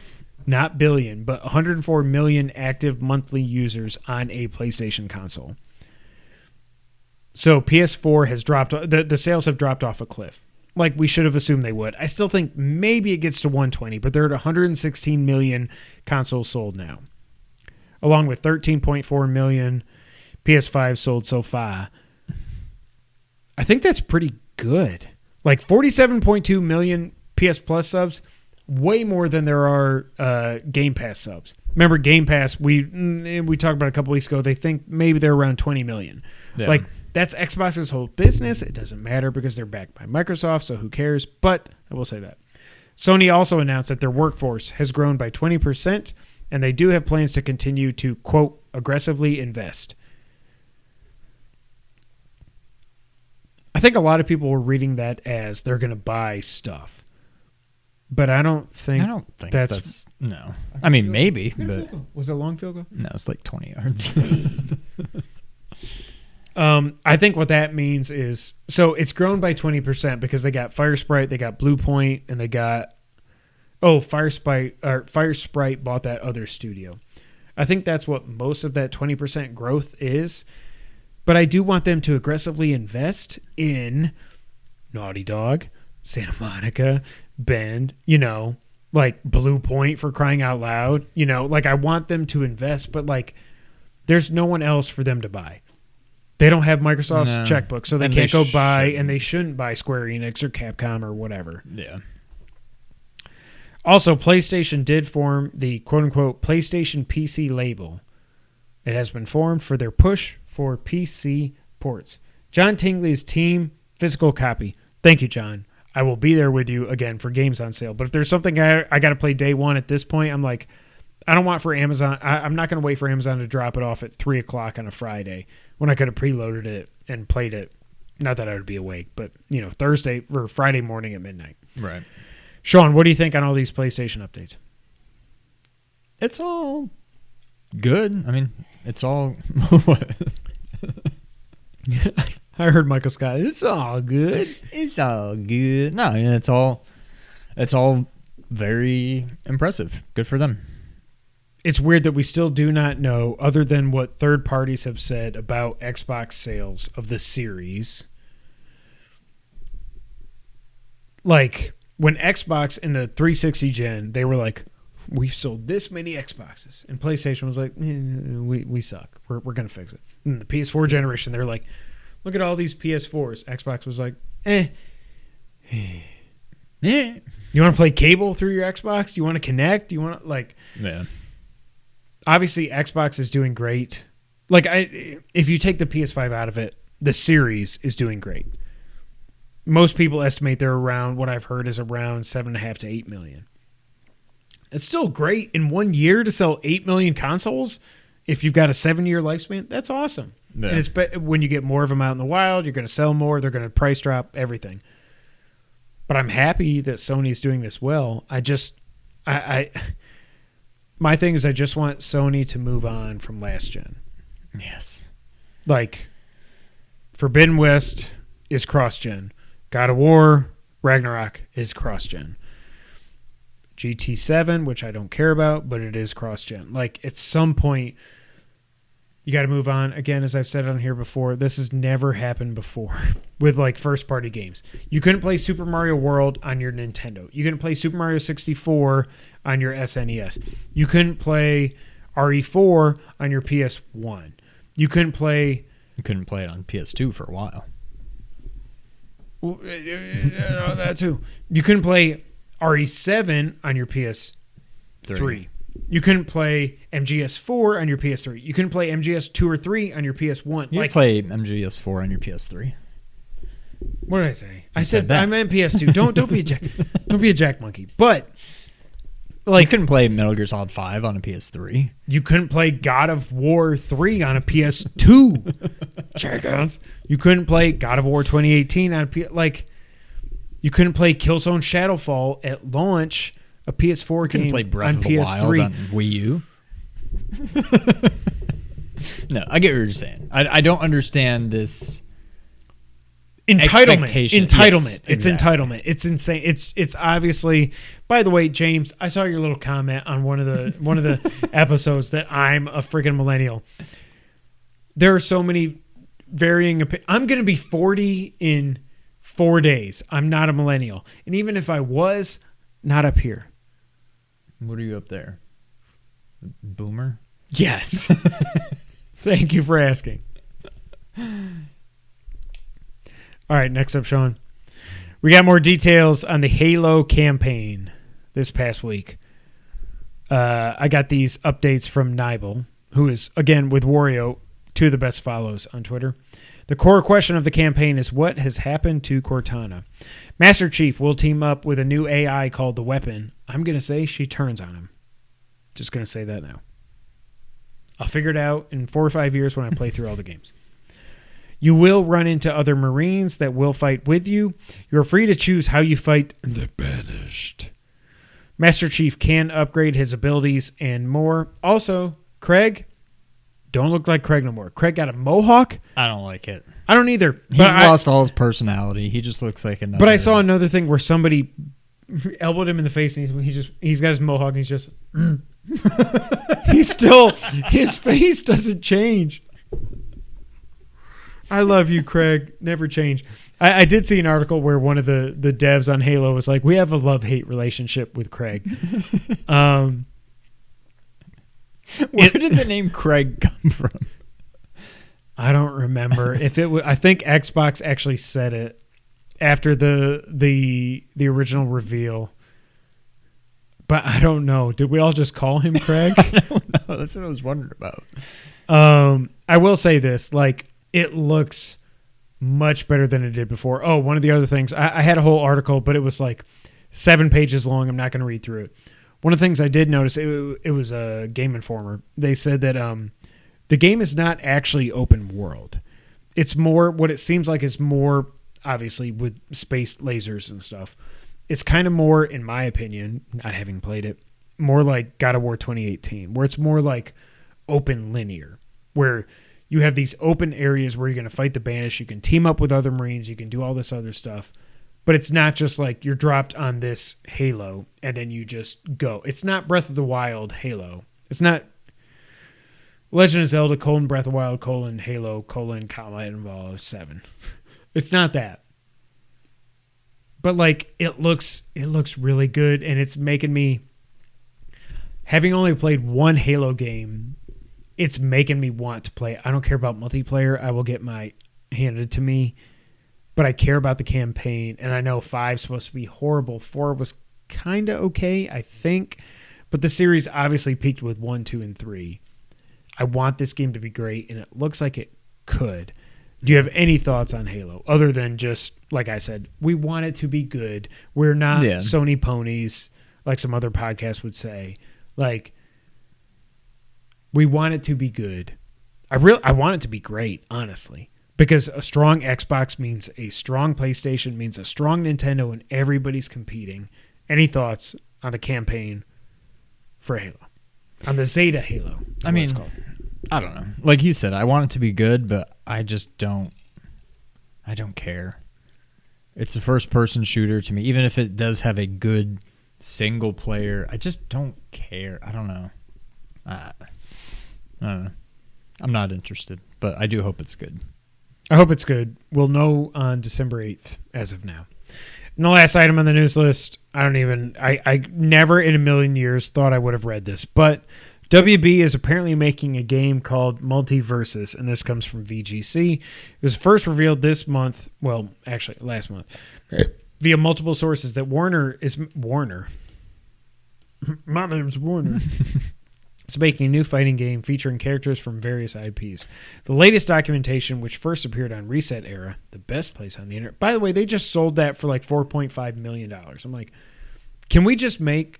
not billion, but 104 million active monthly users on a PlayStation console. So PS4 has dropped... The sales have dropped off a cliff. Like we should have assumed they would. I still think maybe it gets to 120, but they're at 116 million consoles sold now, along with 13.4 million PS5 sold so far. I think that's pretty good. Like 47.2 million PS Plus subs, way more than there are Game Pass subs. Remember Game Pass? We talked about a couple weeks ago. They think maybe they're around 20 million. Yeah. Like. That's Xbox's whole business. It doesn't matter because they're backed by Microsoft, so who cares? But I will say that. Sony also announced that their workforce has grown by 20%, and they do have plans to continue to, quote, aggressively invest. I think a lot of people were reading that as they're going to buy stuff. But I don't think that's no. I mean, maybe, but... Was it a long field goal? No, it's like 20 yards. I think what that means is, so it's grown by 20% because they got Fire Sprite, they got Blue Point, and they got, Fire Sprite bought that other studio. I think that's what most of that 20% growth is. But I do want them to aggressively invest in Naughty Dog, Santa Monica, Bend, like Blue Point for crying out loud. Like I want them to invest, but like there's no one else for them to buy. They don't have Microsoft's checkbook, so they can't go buy, and they shouldn't buy Square Enix or Capcom or whatever. Yeah. Also, PlayStation did form the quote-unquote PlayStation PC label. It has been formed for their push for PC ports. John Tingley's team, physical copy. Thank you, John. I will be there with you again for games on sale. But if there's something I got to play day one at this point, I'm like, I don't want for Amazon. I'm not going to wait for Amazon to drop it off at 3 o'clock on a Friday when I could have preloaded it and played it. Not that I would be awake, but Thursday or Friday morning at midnight. Right. Sean, what do you think on all these PlayStation updates? It's all good. I mean, it's all. I heard Michael Scott. It's all good. It's all good. No, I mean, it's all very impressive. Good for them. It's weird that we still do not know, other than what third parties have said about Xbox sales of the series. Like, when Xbox in the 360 gen, they were like, we've sold this many Xboxes. And PlayStation was like, we suck. We're going to fix it. And the PS4 generation, they're like, look at all these PS4s. Xbox was like, You want to play cable through your Xbox? You want to connect? You want to, like... Yeah. Obviously, Xbox is doing great. Like, if you take the PS5 out of it, the series is doing great. Most people estimate they're around, what I've heard is around 7.5 to 8 million. It's still great in 1 year to sell 8 million consoles. If you've got a 7-year lifespan, that's awesome. Yeah. And it's when you get more of them out in the wild, you're going to sell more. They're going to price drop everything. But I'm happy that Sony's doing this well. My thing is I just want Sony to move on from last gen. Yes. Like, Forbidden West is cross-gen. God of War, Ragnarok is cross-gen. GT7, which I don't care about, but it is cross-gen. Like, at some point, you got to move on. Again, as I've said on here before, this has never happened before with, like, first-party games. You couldn't play Super Mario World on your Nintendo. You couldn't play Super Mario 64 on your SNES. You couldn't play RE4 on your PS1. You couldn't play it on PS2 for a while. That too. You couldn't play RE7 on your PS3. You couldn't play MGS4 on your PS3. You couldn't play MGS2 or 3 on your PS1. You play MGS4 on your PS3. What did I say? I said I meant PS2. Don't be a jack monkey. But like, you couldn't play Metal Gear Solid 5 on a PS3. You couldn't play God of War 3 on a PS2. Jackass. You couldn't play God of War 2018 on you couldn't play Killzone Shadowfall at launch, a PS4 game, play Breath on of the PS3 Wild on Wii U. No, I get what you're saying. I don't understand this entitlement. Yes, it's exactly. entitlement. It's insane. It's obviously. By the way, James, I saw your little comment on one of the episodes that I'm a friggin' millennial. There are so many varying opinions. I'm going to be 40 in 4 days. I'm not a millennial, and even if I was, not up here. What are you up there? Boomer? Yes. Thank you for asking. All right, next up, Sean. We got more details on the Halo campaign this past week. I got these updates from Nibel, who is, again, with Wario, two of the best follows on Twitter. The core question of the campaign is what has happened to Cortana. Master Chief will team up with a new AI called the Weapon. I'm going to say she turns on him. Just going to say that now. I'll figure it out in 4 or 5 years when I play through all the games. You will run into other Marines that will fight with you. You're free to choose how you fight the Banished. Master Chief can upgrade his abilities and more. Also, Craig, don't look like Craig no more. Craig got a mohawk. I don't like it. I don't either. He's lost all his personality. He just looks like another. But I saw another thing where somebody elbowed him in the face and he's got his mohawk and he's just he's still, his face doesn't change. I love you, Craig. Never change. I did see an article where one of the devs on Halo was like, we have a love-hate relationship with Craig. Where did the name Craig come from? I don't remember. If it was, I think Xbox actually said it after the original reveal. But I don't know. Did we all just call him Craig? I don't know. That's what I was wondering about. I will say this, like, it looks much better than it did before. Oh, one of the other things, I had a whole article, but it was like 7 pages long. I'm not going to read through it. One of the things I did notice, it was a Game Informer. They said that the game is not actually open world. It's more, what it seems like is more, obviously, with space lasers and stuff. It's kind of more, in my opinion, not having played it, more like God of War 2018, where it's more like open linear, where you have these open areas where you're going to fight the Banished. You can team up with other Marines. You can do all this other stuff. But it's not just like you're dropped on this Halo and then you just go. It's not Breath of the Wild Halo. It's not Legend of Zelda : Breath of the Wild : Halo : Combat Involved 7. It's not that. But like it looks really good, and it's making me, having only played one Halo game, it's making me want to play. I don't care about multiplayer. I will get my handed to me, but I care about the campaign. And I know 5's supposed to be horrible. 4 was kind of okay, I think. But the series obviously peaked with 1, 2, and 3. I want this game to be great, and it looks like it could. Do you have any thoughts on Halo other than just, like I said, we want it to be good? We're not Sony ponies like some other podcasts would say. Like, we want it to be good. I want it to be great, honestly, because a strong Xbox means a strong PlayStation, means a strong Nintendo, and everybody's competing. Any thoughts on the campaign for Halo? On the Zeta Halo. I mean, it's called. I don't know. Like you said, I want it to be good, but I just don't care. It's a first-person shooter to me. Even if it does have a good single player, I just don't care. I don't know. I don't know. I'm not interested, but I do hope it's good. I hope it's good. We'll know on December 8th as of now. And the last item on the news list, I never in a million years thought I would have read this, but WB is apparently making a game called Multiversus, and this comes from VGC. It was first revealed this month, well, actually last month, via multiple sources that Warner. My name's Warner. It's making a new fighting game featuring characters from various IPs. The latest documentation, which first appeared on Reset Era, the best place on the internet. By the way, they just sold that for like $4.5 million. I'm like, can we just make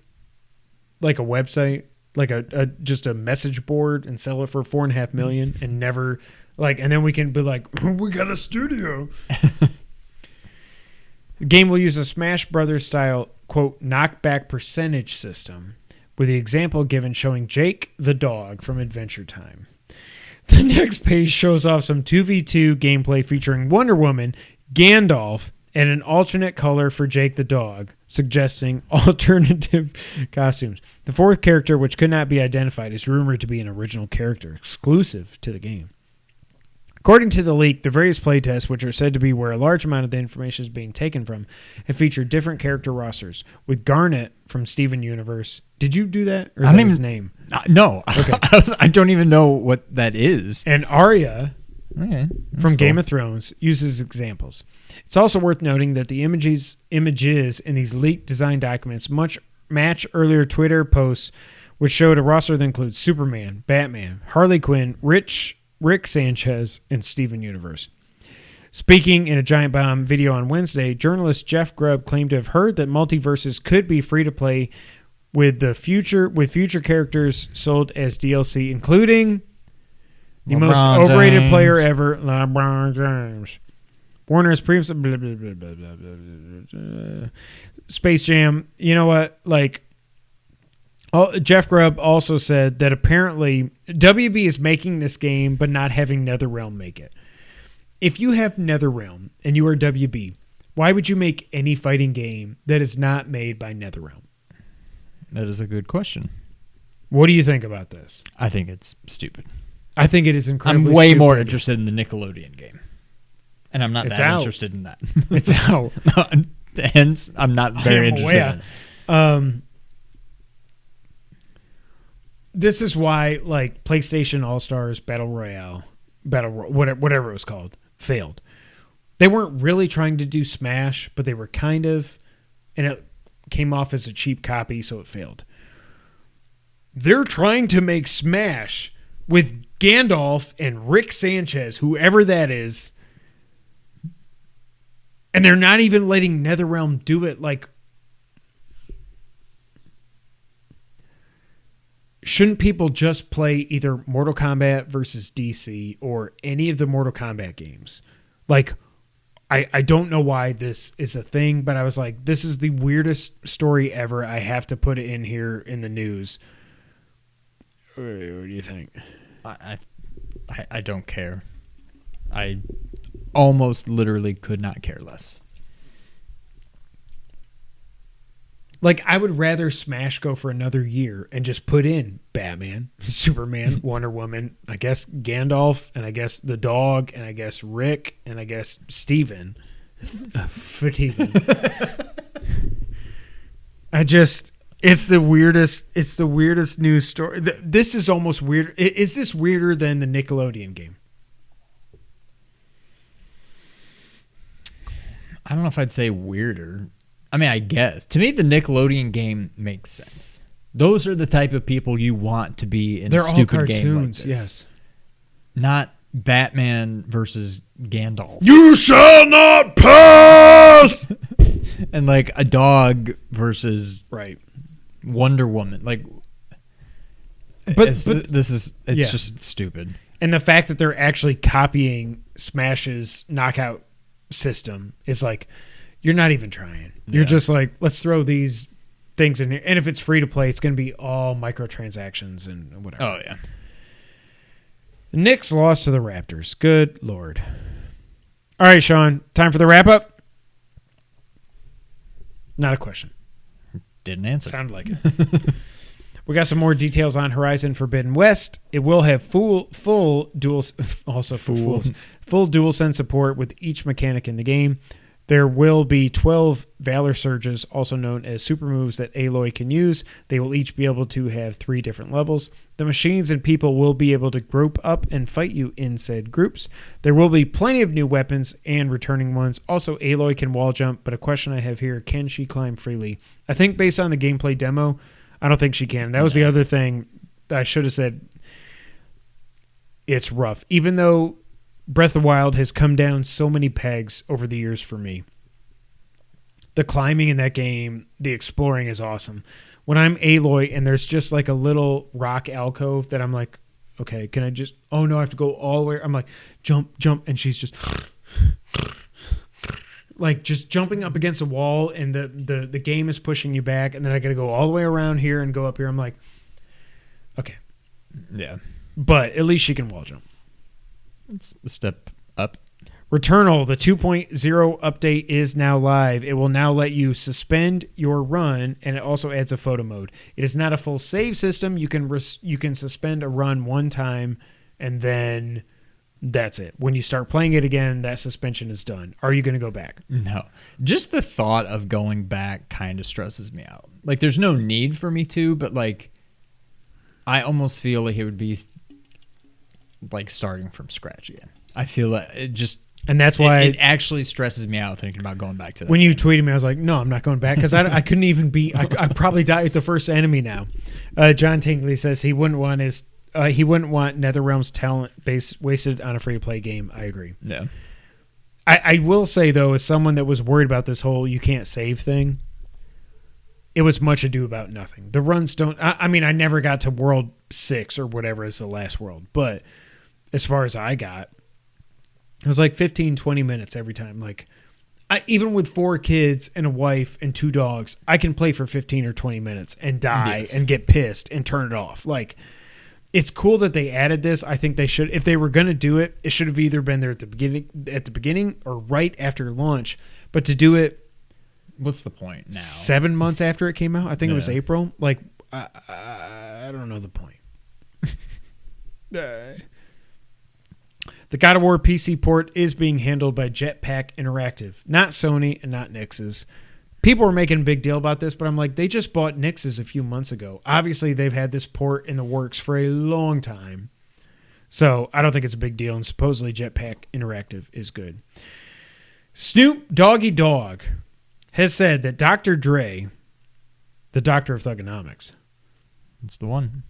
like a website, like a just a message board, and sell it for $4.5 million, and never like, and then we can be like, we got a studio. The game will use a Smash Brothers style, quote, knockback percentage system, with the example given showing Jake the dog from Adventure Time. The next page shows off some 2v2 gameplay featuring Wonder Woman, Gandalf, and an alternate color for Jake the dog, suggesting alternative costumes. The fourth character, which could not be identified, is rumored to be an original character exclusive to the game. According to the leak, the various playtests, which are said to be where a large amount of the information is being taken from, have featured different character rosters, with Garnet from Steven Universe. Did you do that? Or is that his name? No. Okay. I don't even know what that is. And Arya from Game cool. of Thrones uses examples. It's also worth noting that the images in these leaked design documents match earlier Twitter posts, which showed a roster that includes Superman, Batman, Harley Quinn, Rick Sanchez, and Steven Universe. Speaking in a Giant Bomb video on Wednesday, journalist Jeff Grubb claimed to have heard that Multiversus could be free to play with future characters sold as DLC, including the most overrated player ever, LeBron James. Warner has previously Space Jam. You know what? Like, Jeff Grubb also said that apparently WB is making this game but not having NetherRealm make it. If you have NetherRealm and you are WB, why would you make any fighting game that is not made by NetherRealm? That is a good question. What do you think about this? I think it's stupid. I think it is incredibly I'm way stupid. more interested in the Nickelodeon game. And I'm not interested in that. It's out. Hence, I'm not very interested in it. This is why, like, PlayStation All-Stars Battle Royale, whatever it was called, failed. They weren't really trying to do Smash, but they were kind of, and it came off as a cheap copy, so it failed. They're trying to make Smash with Gandalf and Rick Sanchez, whoever that is, And they're not even letting NetherRealm do it. Like, shouldn't people just play either Mortal Kombat versus DC or any of the Mortal Kombat games? Like, I don't know why this is a thing, but I was like, this is the weirdest story ever. I have to put it in here in the news. What do you think? I don't care. I almost literally could not care less. Like, I would rather Smash go for another year and just put in Batman, Superman, Wonder Woman, I guess Gandalf, and I guess the dog, and I guess Rick, and I guess Steven. It's the weirdest news story. This is almost weird. Is this weirder than the Nickelodeon game? I don't know if I'd say weirder. I mean, I guess. To me, the Nickelodeon game makes sense. Those are the type of people you want to be in a stupid game like this. Yes. Not Batman versus Gandalf. You shall not pass! And like a dog versus Right. Wonder Woman. Like, it's just stupid. And the fact that they're actually copying Smash's knockout system is like, you're not even trying. You're just like, let's throw these things in here. And if it's free to play, it's going to be all microtransactions and whatever. Oh, yeah. The Knicks lost to the Raptors. Good Lord. All right, Sean, time for the wrap-up? Not a question. Didn't answer. Sounded like it. We got some more details on Horizon Forbidden West. It will have full DualSense support with each mechanic in the game. There will be 12 Valor Surges, also known as super moves that Aloy can use. They will each be able to have 3 different levels. The machines and people will be able to group up and fight you in said groups. There will be plenty of new weapons and returning ones. Also, Aloy can wall jump, but a question I have here, can she climb freely? I think based on the gameplay demo, I don't think she can. That was the other thing that I should have said. It's rough. Even though Breath of the Wild has come down so many pegs over the years for me. The climbing in that game, the exploring is awesome. When I'm Aloy and there's just like a little rock alcove that I'm like, okay, can I just, oh no, I have to go all the way. I'm like, jump. And she's just like just jumping up against a wall and the game is pushing you back. And then I got to go all the way around here and go up here. I'm like, okay. Yeah. But at least she can wall jump. It's a step up. Returnal, the 2.0 update is now live. It will now let you suspend your run, and it also adds a photo mode. It is not a full save system. You can suspend a run one time, and then that's it. When you start playing it again, that suspension is done. Are you going to go back? No. Just the thought of going back kind of stresses me out. Like, there's no need for me to, but like, I almost feel like it would be like starting from scratch again. I feel like it just, and that's why it actually stresses me out thinking about going back to that. When you tweeted me, I was like, no, I'm not going back because I couldn't even beat. I probably died at the first enemy now. John Tingley says he wouldn't want NetherRealm's talent wasted on a free to play game. I agree. Yeah. I will say though, as someone that was worried about this whole you can't save thing, it was much ado about nothing. The runs don't. I mean, I never got to World 6 or whatever is the last world, but as far as I got, it was like 15, 20 minutes every time. Like, even with 4 kids and a wife and 2 dogs, I can play for 15 or 20 minutes and die and get pissed and turn it off. Like, it's cool that they added this. I think they should, if they were going to do it, it should have either been there at the beginning or right after launch. But to do it, what's the point now? 7 months after it came out, I think it was April. Like, I don't know the point. The God of War PC port is being handled by Jetpack Interactive, not Sony and not Nix's. People were making a big deal about this, but I'm like, they just bought Nix's a few months ago. Obviously, they've had this port in the works for a long time. So I don't think it's a big deal, and supposedly Jetpack Interactive is good. Snoop Doggy Dogg has said that Dr. Dre, the doctor of thugonomics, that's the one,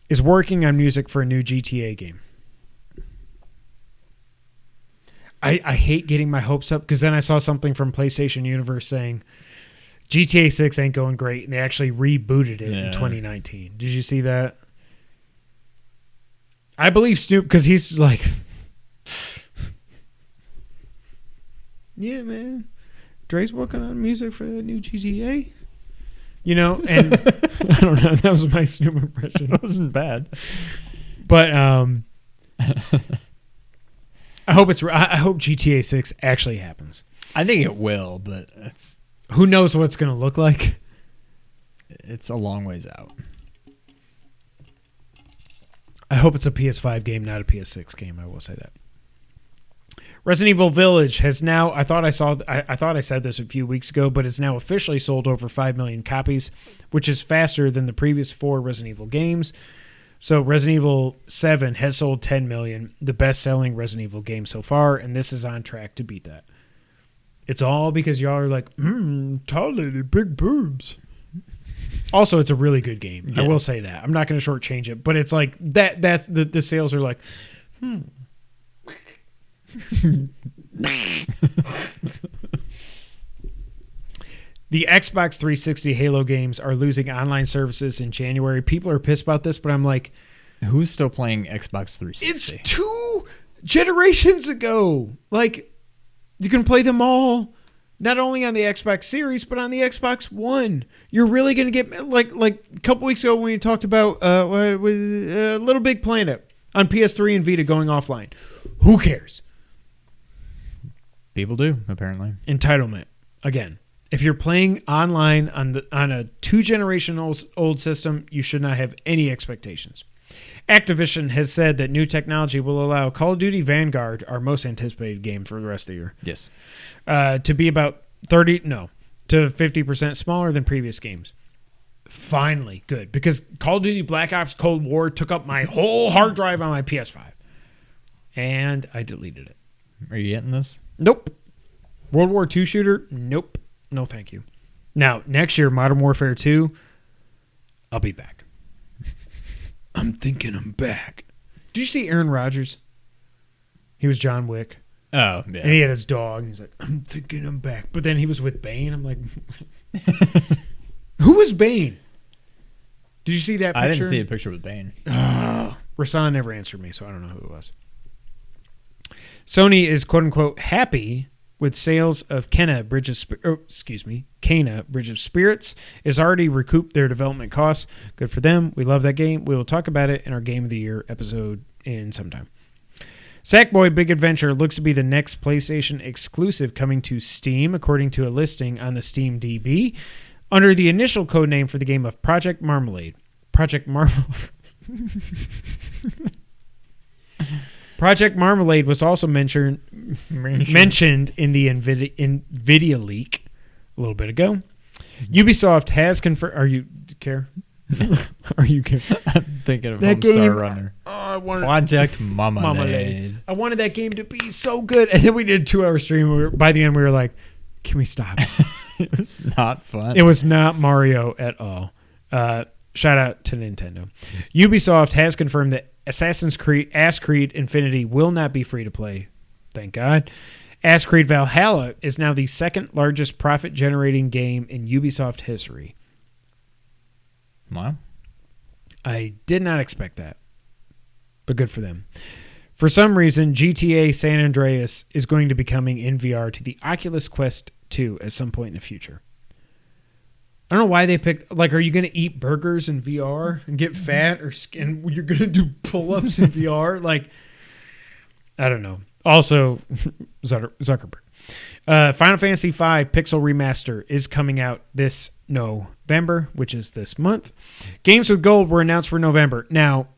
is working on music for a new GTA game. I hate getting my hopes up because then I saw something from PlayStation Universe saying GTA 6 ain't going great, and they actually rebooted it in 2019. Did you see that? I believe Snoop because he's like, yeah, man, Dre's working on music for the new GTA. You know, and I don't know. That was my Snoop impression. It wasn't bad. But I hope GTA 6 actually happens. I think it will, but who knows what it's going to look like. It's a long ways out. I hope it's a PS5 game, not a PS6 game. I will say that. Resident Evil Village has now, I thought I said this a few weeks ago, but it's now officially sold over 5 million copies, which is faster than the previous 4 Resident Evil games. So Resident Evil 7 has sold 10 million, the best-selling Resident Evil game so far, and this is on track to beat that. It's all because y'all are like, tall lady, big boobs. Also, it's a really good game. Yeah. I will say that. I'm not going to shortchange it, but it's like that's the sales are like, The Xbox 360 Halo games are losing online services in January. People are pissed about this, but I'm like, who's still playing Xbox 360? It's 2 generations ago. Like, you can play them all, not only on the Xbox Series, but on the Xbox One. You're really going to get, like a couple weeks ago when we talked about Little Big Planet on PS3 and Vita going offline. Who cares? People do, apparently. Entitlement. Again, if you're playing online on a 2-generation old system, you should not have any expectations. Activision has said that new technology will allow Call of Duty Vanguard, our most anticipated game for the rest of the year, yes, to be about 50% smaller than previous games. Finally, good, because Call of Duty Black Ops Cold War took up my whole hard drive on my PS5, and I deleted it. Are you getting this? Nope. World War II shooter? Nope. No, thank you. Now, next year, Modern Warfare 2, I'll be back. I'm thinking I'm back. Did you see Aaron Rodgers? He was John Wick. Oh, yeah. And he had his dog. And he's like, I'm thinking I'm back. But then he was with Bane. I'm like, who was Bane? Did you see that picture? I didn't see a picture with Bane. Rasan never answered me, so I don't know who it was. Sony is quote-unquote happy with sales of Kena Bridge of Spirits. Is already recouped their development costs. Good for them. We love that game. We will talk about it in our Game of the Year episode in some time. Sackboy Big Adventure looks to be the next PlayStation exclusive coming to Steam, according to a listing on the Steam DB, under the initial codename for the game of Project Marmalade. Project Marmalade was also mentioned in the NVIDIA leak a little bit ago. Ubisoft has confirmed. Are you care? Are you care? I'm thinking of Homestar Runner. Project Marmalade. I wanted that game to be so good, and then we did a 2-hour stream. By the end, we were like, "Can we stop?" It was not fun. It was not Mario at all. Shout out to Nintendo. Ubisoft has confirmed that Assassin's Creed Infinity will not be free to play. Thank God. Assassin's Creed Valhalla is now the second largest profit-generating game in Ubisoft history. Wow. I did not expect that, but good for them. For some reason, GTA San Andreas is going to be coming in VR to the Oculus Quest 2 at some point in the future. I don't know why they picked, like, are you going to eat burgers in VR and get fat, or and you're going to do pull-ups in VR? Like, I don't know. Also, Zuckerberg. Final Fantasy V Pixel Remaster is coming out this November, which is this month. Games with Gold were announced for November. Now,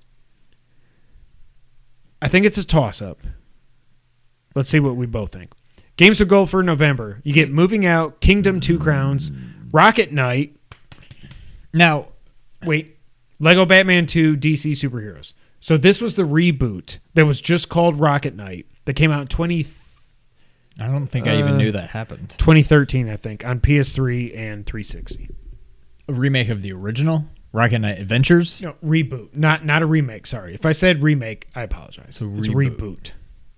I think it's a toss-up. Let's see what we both think. Games with Gold for November. You get Moving Out, Kingdom 2 Crowns, Rocket Knight. Now, wait. Lego Batman 2 DC Superheroes. So this was the reboot that was just called Rocket Knight that came out in I don't think I even knew that happened. 2013, I think, on PS3 and 360. A remake of the original Rocket Knight Adventures? No, reboot. Not a remake, sorry. If I said remake, I apologize. It's a reboot.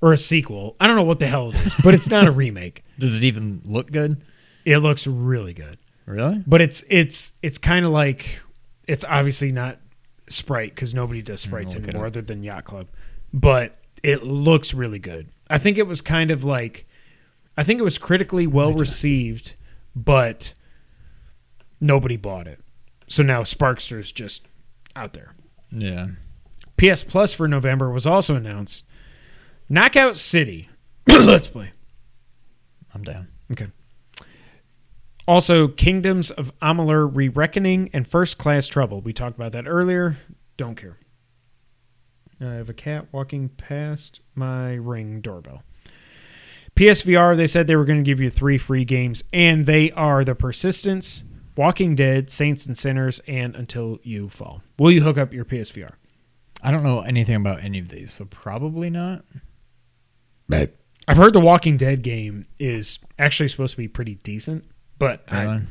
or a sequel. I don't know what the hell it is, but it's not a remake. Does it even look good? It looks really good. Really? But it's kind of like, it's obviously not Sprite because nobody does sprites anymore other than Yacht Club. But it looks really good. I think it was kind of like, I think it was critically well received, but nobody bought it. So now Sparkster's just out there. Yeah. PS Plus for November was also announced. Knockout City. Let's play. I'm down. Okay. Also, Kingdoms of Amalur Re-Reckoning and First Class Trouble. We talked about that earlier. Don't care. I have a cat walking past my Ring doorbell. PSVR, they said they were going to give you 3 free games, and they are The Persistence, Walking Dead, Saints and Sinners, and Until You Fall. Will you hook up your PSVR? I don't know anything about any of these, so probably not. I've heard the Walking Dead game is actually supposed to be pretty decent, but Really?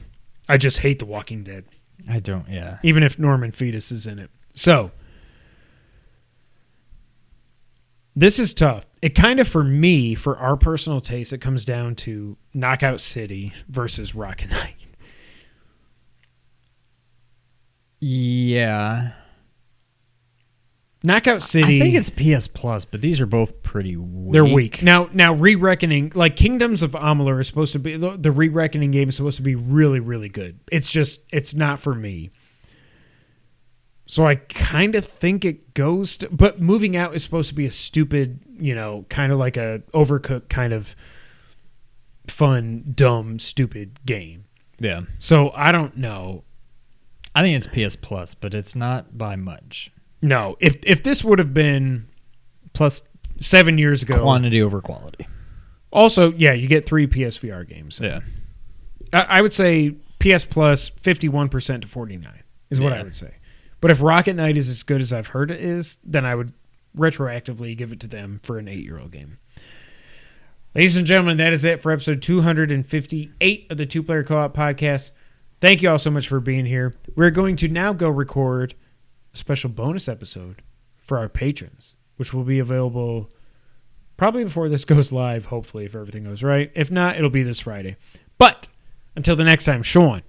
I just hate the Walking Dead, I don't, yeah. even if Norman Fetus is in it. So, this is tough. It kind of, for me, for our personal taste, it comes down to Knockout City versus Rocket Knight. Yeah. Knockout City. I think it's PS Plus, but these are both pretty weak. They're weak. Now Re-Reckoning, like Kingdoms of Amalur is supposed to be, the Re-Reckoning game is supposed to be really, really good. It's not for me. So I kind of think it goes to, but Moving Out is supposed to be a stupid, kind of like a Overcooked kind of fun, dumb, stupid game. Yeah. So I don't know. I think it's PS Plus, but it's not by much. No, if this would have been Plus 7 years ago, quantity over quality. Also, yeah, you get 3 PSVR games. Yeah. I would say PS Plus 51% to 49 is what I would say. But if Rocket Knight is as good as I've heard it is, then I would retroactively give it to them for an 8-year-old game. Ladies and gentlemen, that is it for episode 258 of the Two Player Co-op Podcast. Thank you all so much for being here. We're going to now go record a special bonus episode for our patrons, which will be available probably before this goes live, hopefully, if everything goes right. If not, it'll be this Friday. But until the next time, Sean,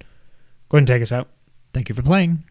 go ahead and take us out. Thank you for playing.